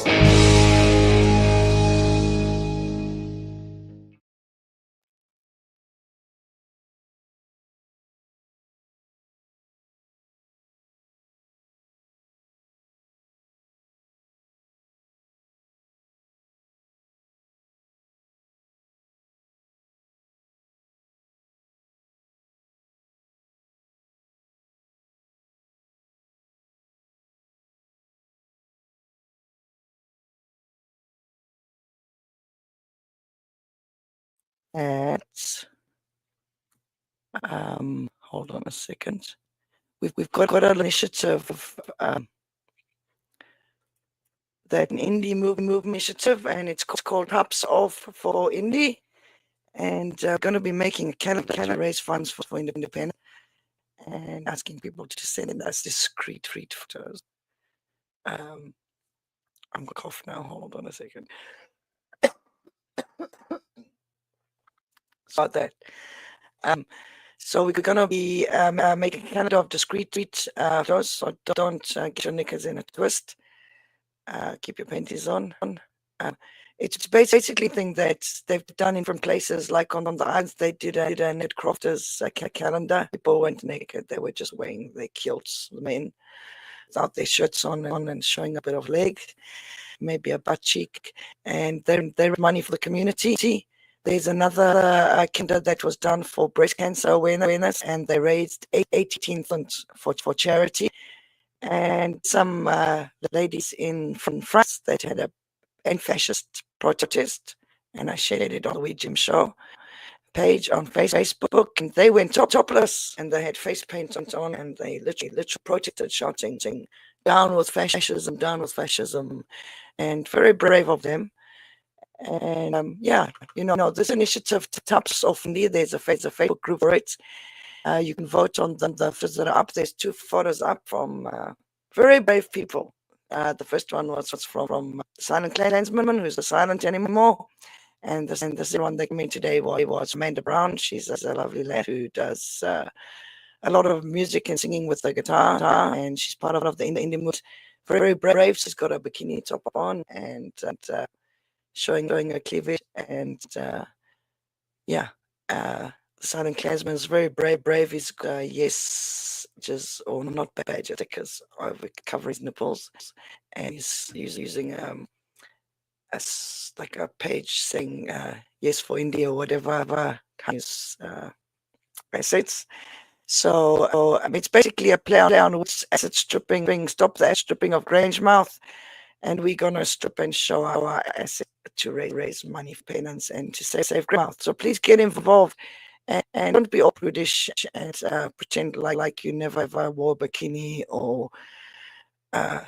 At hold on a second. We've got an initiative, that an indie move initiative, and it's called Hubs Off for Indie. And going to be making a calendar to raise funds for independent, and asking people to send in us discreet photos. I'm gonna cough now. Hold on a second. Saw that. So we're gonna be making a calendar of discreet photos. So don't get your knickers in a twist. Keep your panties on. It's basically a thing that they've done in from places like on the islands. They did a net crofters calendar. People weren't naked; they were just wearing their kilts. The men without their shirts on and showing a bit of leg, maybe a butt cheek, and they raise money for the community. There's another calendar that was done for breast cancer awareness, and they raised 18,000 for charity. And some ladies from France that had a anti-fascist protest, and I shared it on the Wee Jem Show page on Facebook, and they went topless and they had face paint on, and they literally protested, shouting, down with fascism, and very brave of them. And this initiative taps off in there. There's a Facebook group for it. You can vote on the photos that are up. There's 2 photos up from very brave people. The first one was from Silent Clansman, who's not silent anymore. And the second one that came in today was Amanda Brown. She's a lovely lady who does a lot of music and singing with the guitar, and she's part of the indie movement. Very brave. She's got a bikini top on and showing her cleavage, and yeah. The Silent Clansman is very brave. He's yes, just or not badge stickers over covering his nipples, and he's using like a page saying yes for India or whatever his assets. So it's basically a play on which asset stripping, stop the asset stripping of Grangemouth, and we're gonna strip and show our asset to raise money for penance and to save Grangemouth. So please get involved and don't be all prudish and pretend like you never ever wore a bikini or and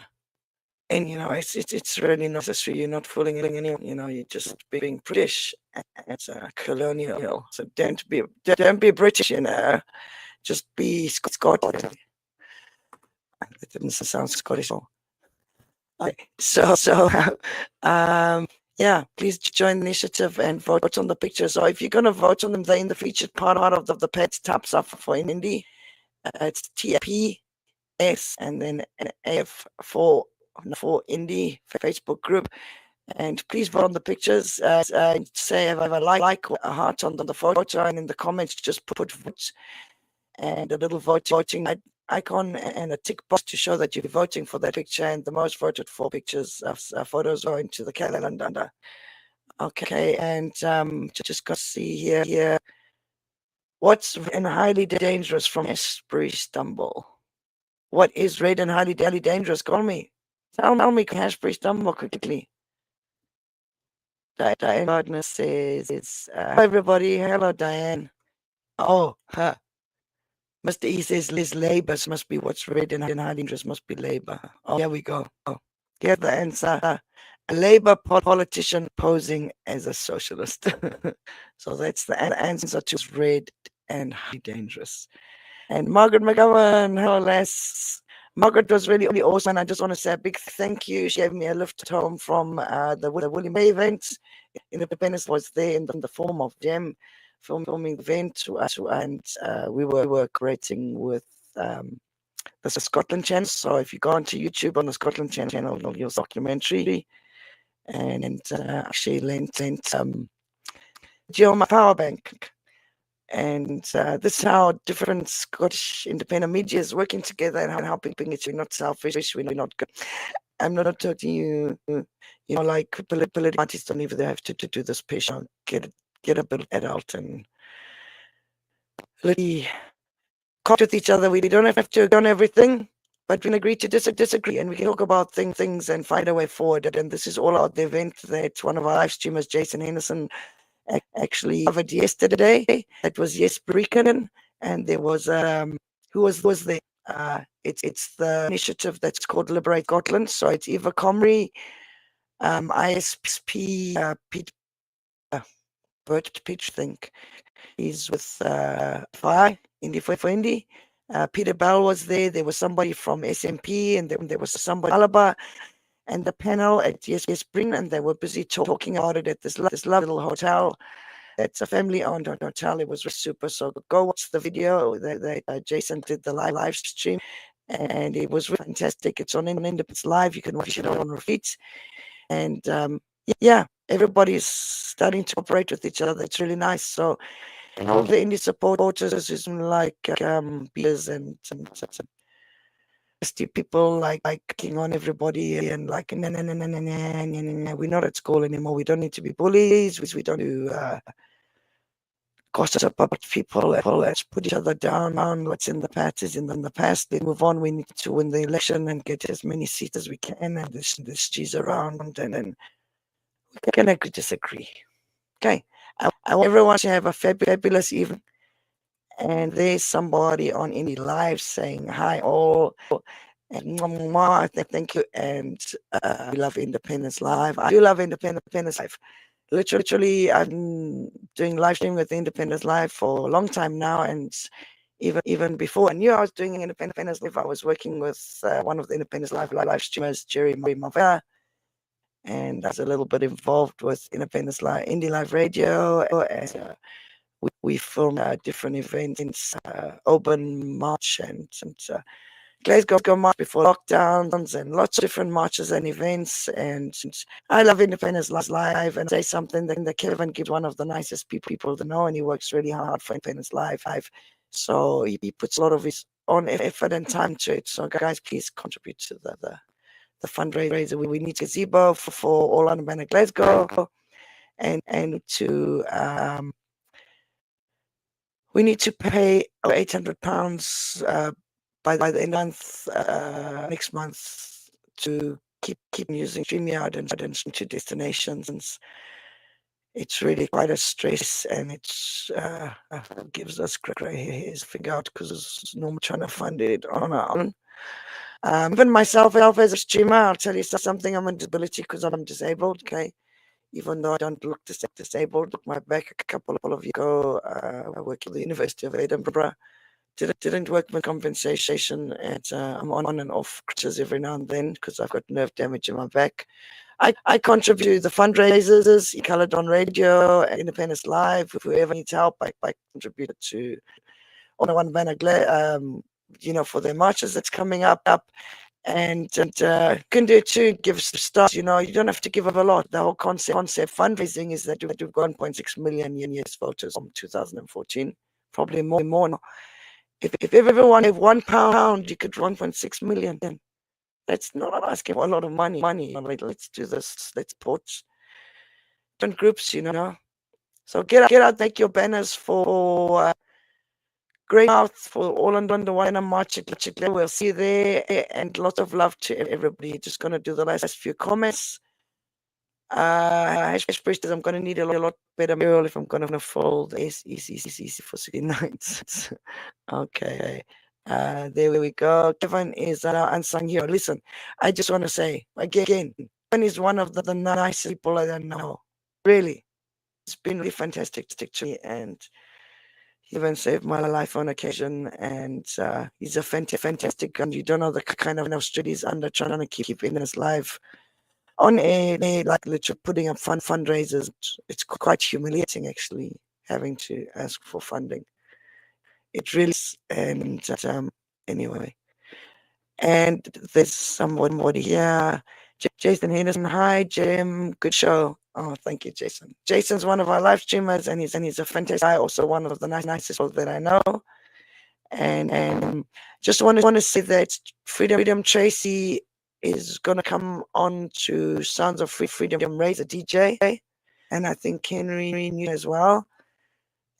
it's really not necessary. You're not fooling anyone. You're just being British and colonial. So don't be British. Just be Scottish. That didn't sound Scottish. Okay. So yeah, please join the initiative and vote on the pictures. So if you're going to vote on them, they're in the featured part of the page. Taps up for indie. It's TPS and then an AF for indie Facebook group. And please vote on the pictures. Say if I like or a heart on the photo, and in the comments just put votes and a little voting icon and a tick box to show that you're voting for that picture. And the most voted for pictures photos go into the calendar. Okay, and just gonna see here. What's red and highly dangerous from Esprit Stumble? What is red and highly dangerous? Call me. Tell me, Esprit Stumble quickly. Diane Gardner says it's hi everybody. Hello, Diane. Oh, huh. Mr. E says Liz Labour must be what's red and highly dangerous must be Labour. Oh, here we go. Oh, get the answer. A Labour politician posing as a socialist. So that's the answer to red and highly dangerous. And Margaret McGovern, hello, Les. Margaret was really awesome, and I just want to say a big thank you. She gave me a lift home from the William May event. Independence was there in the form of Jem filming the event, and we were creating with the Scotland channel. So if you go onto YouTube on the Scotland channel, you'll see documentary, and actually lent Geo my power bank. And this is how different Scottish independent media is working together and helping it. We're not selfish. We're not good. I'm not talking you, like political parties don't even have to do this push. Get a bit adult and really talk with each other. We don't have to agree on everything, but we can agree to disagree, and we can talk about things and find a way forward. And this is all about the event that one of our live streamers, Jason Henderson, actually covered yesterday. That was Yes Breakin, and there was who was there? It's the initiative that's called Liberate Scotland. So it's Eva Comrie, ISP, Pete, Bert Pitch, I think he's with Fire Indie for Indie. Peter Bell was there. There was somebody from SMP, and then there was somebody Alaba, and the panel at Yes Spring, and they were busy talking about it at this little hotel. It's a family-owned hotel. It was really super. So go watch the video that Jason did the live stream, and it was really fantastic. It's on Independence Live. You can watch it on repeat, and yeah, everybody's starting to operate with each other. It's really nice. So all the indie supporters is like beers and some people like kicking on everybody and like we're not at school anymore. We don't need to be bullies. We don't do gossip about people. Let's put each other down. What's in the past is in the past. Let's move on. We need to win the election and get as many seats as we can. And this cheese around, and then we can agree disagree. Okay. I want everyone to have a fabulous evening. And there's somebody on Indie Live saying hi all, and thank you, and we love Independence Live. I do love Independence Live. Literally, I've been doing live streaming with Independence Live for a long time now, and even before I knew I was doing Independence Live, I was working with one of the Independence Live streamers, Jerry Mavera, and I was a little bit involved with Independence Live, Indie Live Radio, and we film different events, open march and Glasgow march before lockdowns and lots of different marches and events. And I love Independence Live, and say something that Kevin gives one of the nicest people to know, and he works really hard for Independence Live. So he puts a lot of his own effort and time to it. So guys, please contribute to the fundraiser. We need a gazebo for all Unabandoned Glasgow, and to we need to pay £800 by the end of the month, next month, to keep using StreamYard and to destinations. It's really quite a stress, and it's gives us great hairs to figure out, because it's normally trying to fund it on our own. Even myself as a streamer, I'll tell you something. I'm on disability because I'm disabled. Okay, even though I don't look disabled. Look my back a couple of years ago. I work at the University of Edinburgh. Didn't work with compensation, and I'm on and off crutches every now and then because I've got nerve damage in my back. I contribute to the fundraisers, Coloured on Radio, Independence Live. Whoever needs help, I contribute to on the one banner, for their marches that's coming up. And can do it too. Give stars. You don't have to give up a lot. The whole concept fundraising is that we've got 1.6 million US voters from 2014, probably more now. If everyone have £1, you could 1.6 million. Then that's not asking for a lot of money. Let's do this. Let's support different groups. So get out, make your banners for Great Mouth, for all under one and March. We'll see you there, and lots of love to everybody. Just gonna do the last few comments. Hash says I'm gonna need a lot better material if I'm gonna fold easy for 16 nights. Okay. There we go. Kevin is an unsung hero. Listen, I just want to say again, Kevin is one of the nicest people I know. Really, it's been really fantastic to stick to me, and he even saved my life on occasion. And he's a fantastic guy. You don't know the kind of street he's under, trying to keep in his life on air, like literally putting up fundraisers. It's quite humiliating, actually, having to ask for funding. It really is. And anyway, and there's somebody here, Jason Henderson. Hi, Jim. Good show. Oh, thank you, Jason. Jason's one of our live streamers, and he's a fantastic guy. Also, one of the nicest people that I know. And just want to say that Freedom Tracy is going to come on to Sounds of Freedom, raise a DJ, and I think Henry knew as well.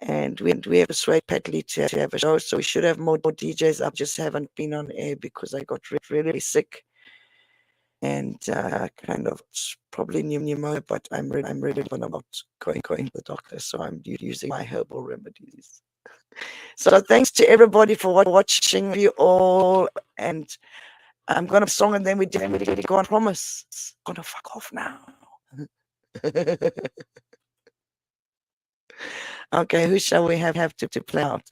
And we have persuaded Pat Lee to have a show, so we should have more DJs. I just haven't been on air because I got really sick, and kind of probably pneumonia. But I'm really about going to the doctor, so I'm using my herbal remedies. So thanks to everybody for watching, you all, and I'm gonna song and then we go on promise. I'm gonna fuck off now. Okay, who shall we have to play out?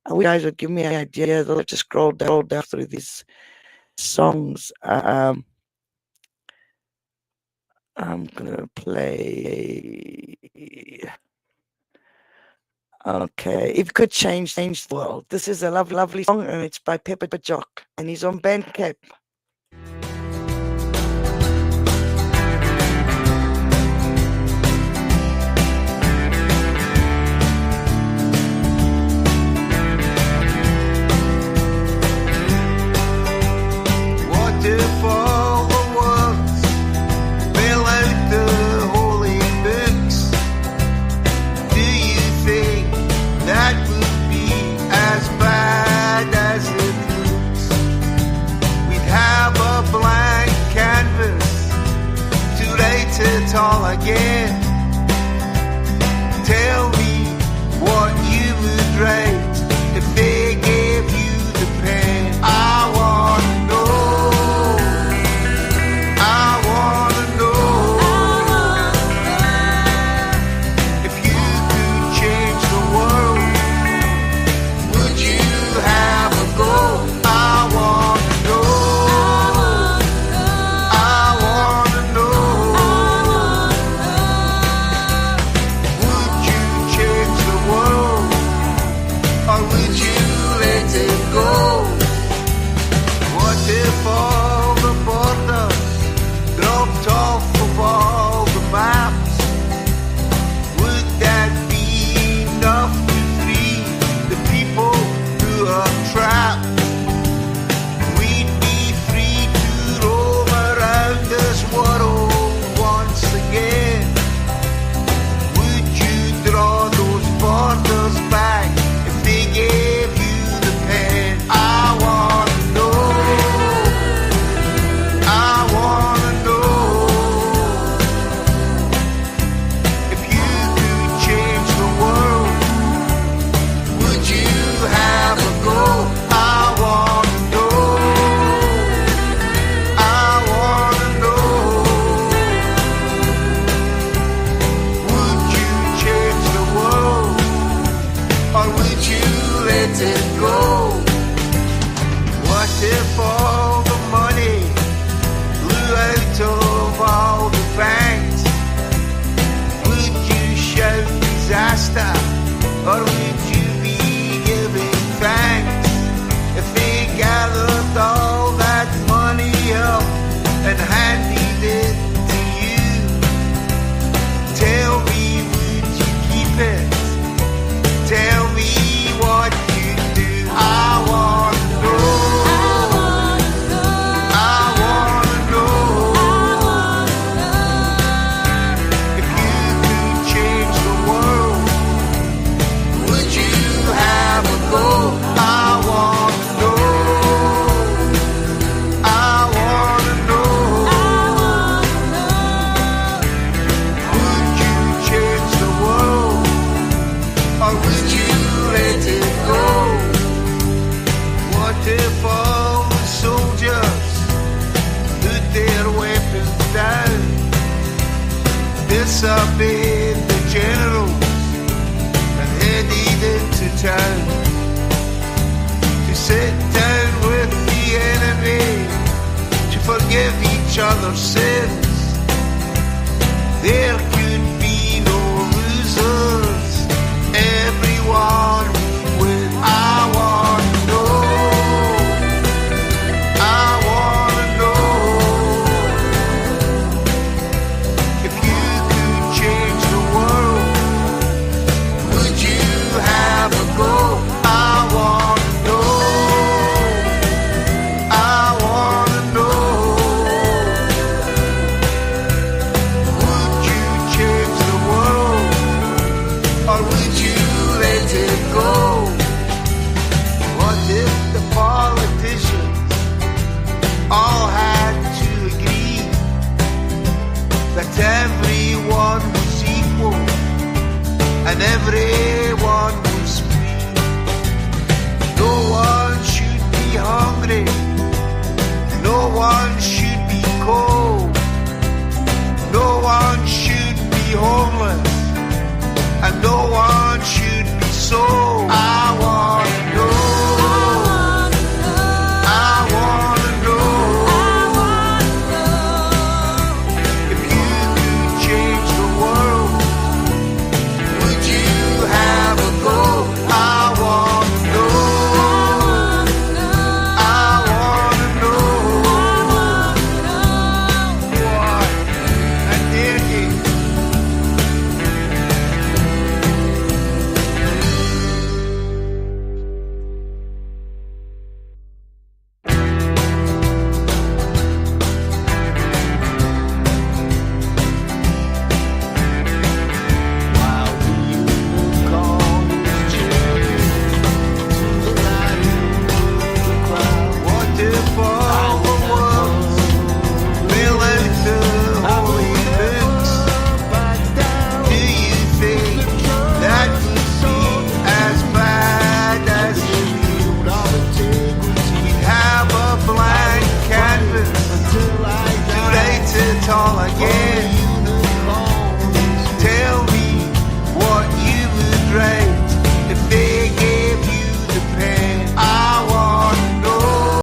You guys would give me an idea. They'll just scroll down through these songs. I'm gonna play. Okay, if you could change the world. This is a lovely song, and it's by Pepper Jock, and he's on Bandcamp. What if all the words fill out the holy books? Do you think that would be as bad as it looks? We'd have a blank canvas to write it all again. Tell me what you would write if they gave you the pen. I wanna know. The world. it go? What if all the borders dropped off of all the maps? Would that be enough to free the people who are trapped? We'd be free to roam around this world once again. Would you draw those borders back if they gave you the pen? I wanna know. I wanna know. If you could change the world, would you have a go? I wanna know. I wanna know. Would you change the world, or would you let it go? What if all the money blew out of all the banks? Would you shout disaster, or would you be giving thanks? If they gathered all that money up and handed it to you, tell me, would you keep it? Tell me what you do. I wanna know. I wanna know. If you could change the world, would you have a go? I wanna know. I wanna know. Would you change the world, or would you let it go? What if all the soldiers put their weapons down, disobeyed the generals, and headed into town to sit down with the enemy to forgive each other's sins? There could be no losers. Everyone would win. I wanna know. I wanna know. If you could change the world, would you have a go? I wanna know. I wanna know. Would you change the world, or would you let it go? What if the politicians all had to agree that everyone was equal and everyone was free? No one should be hungry, no one should be cold, no one should be homeless, and no one should be sold. I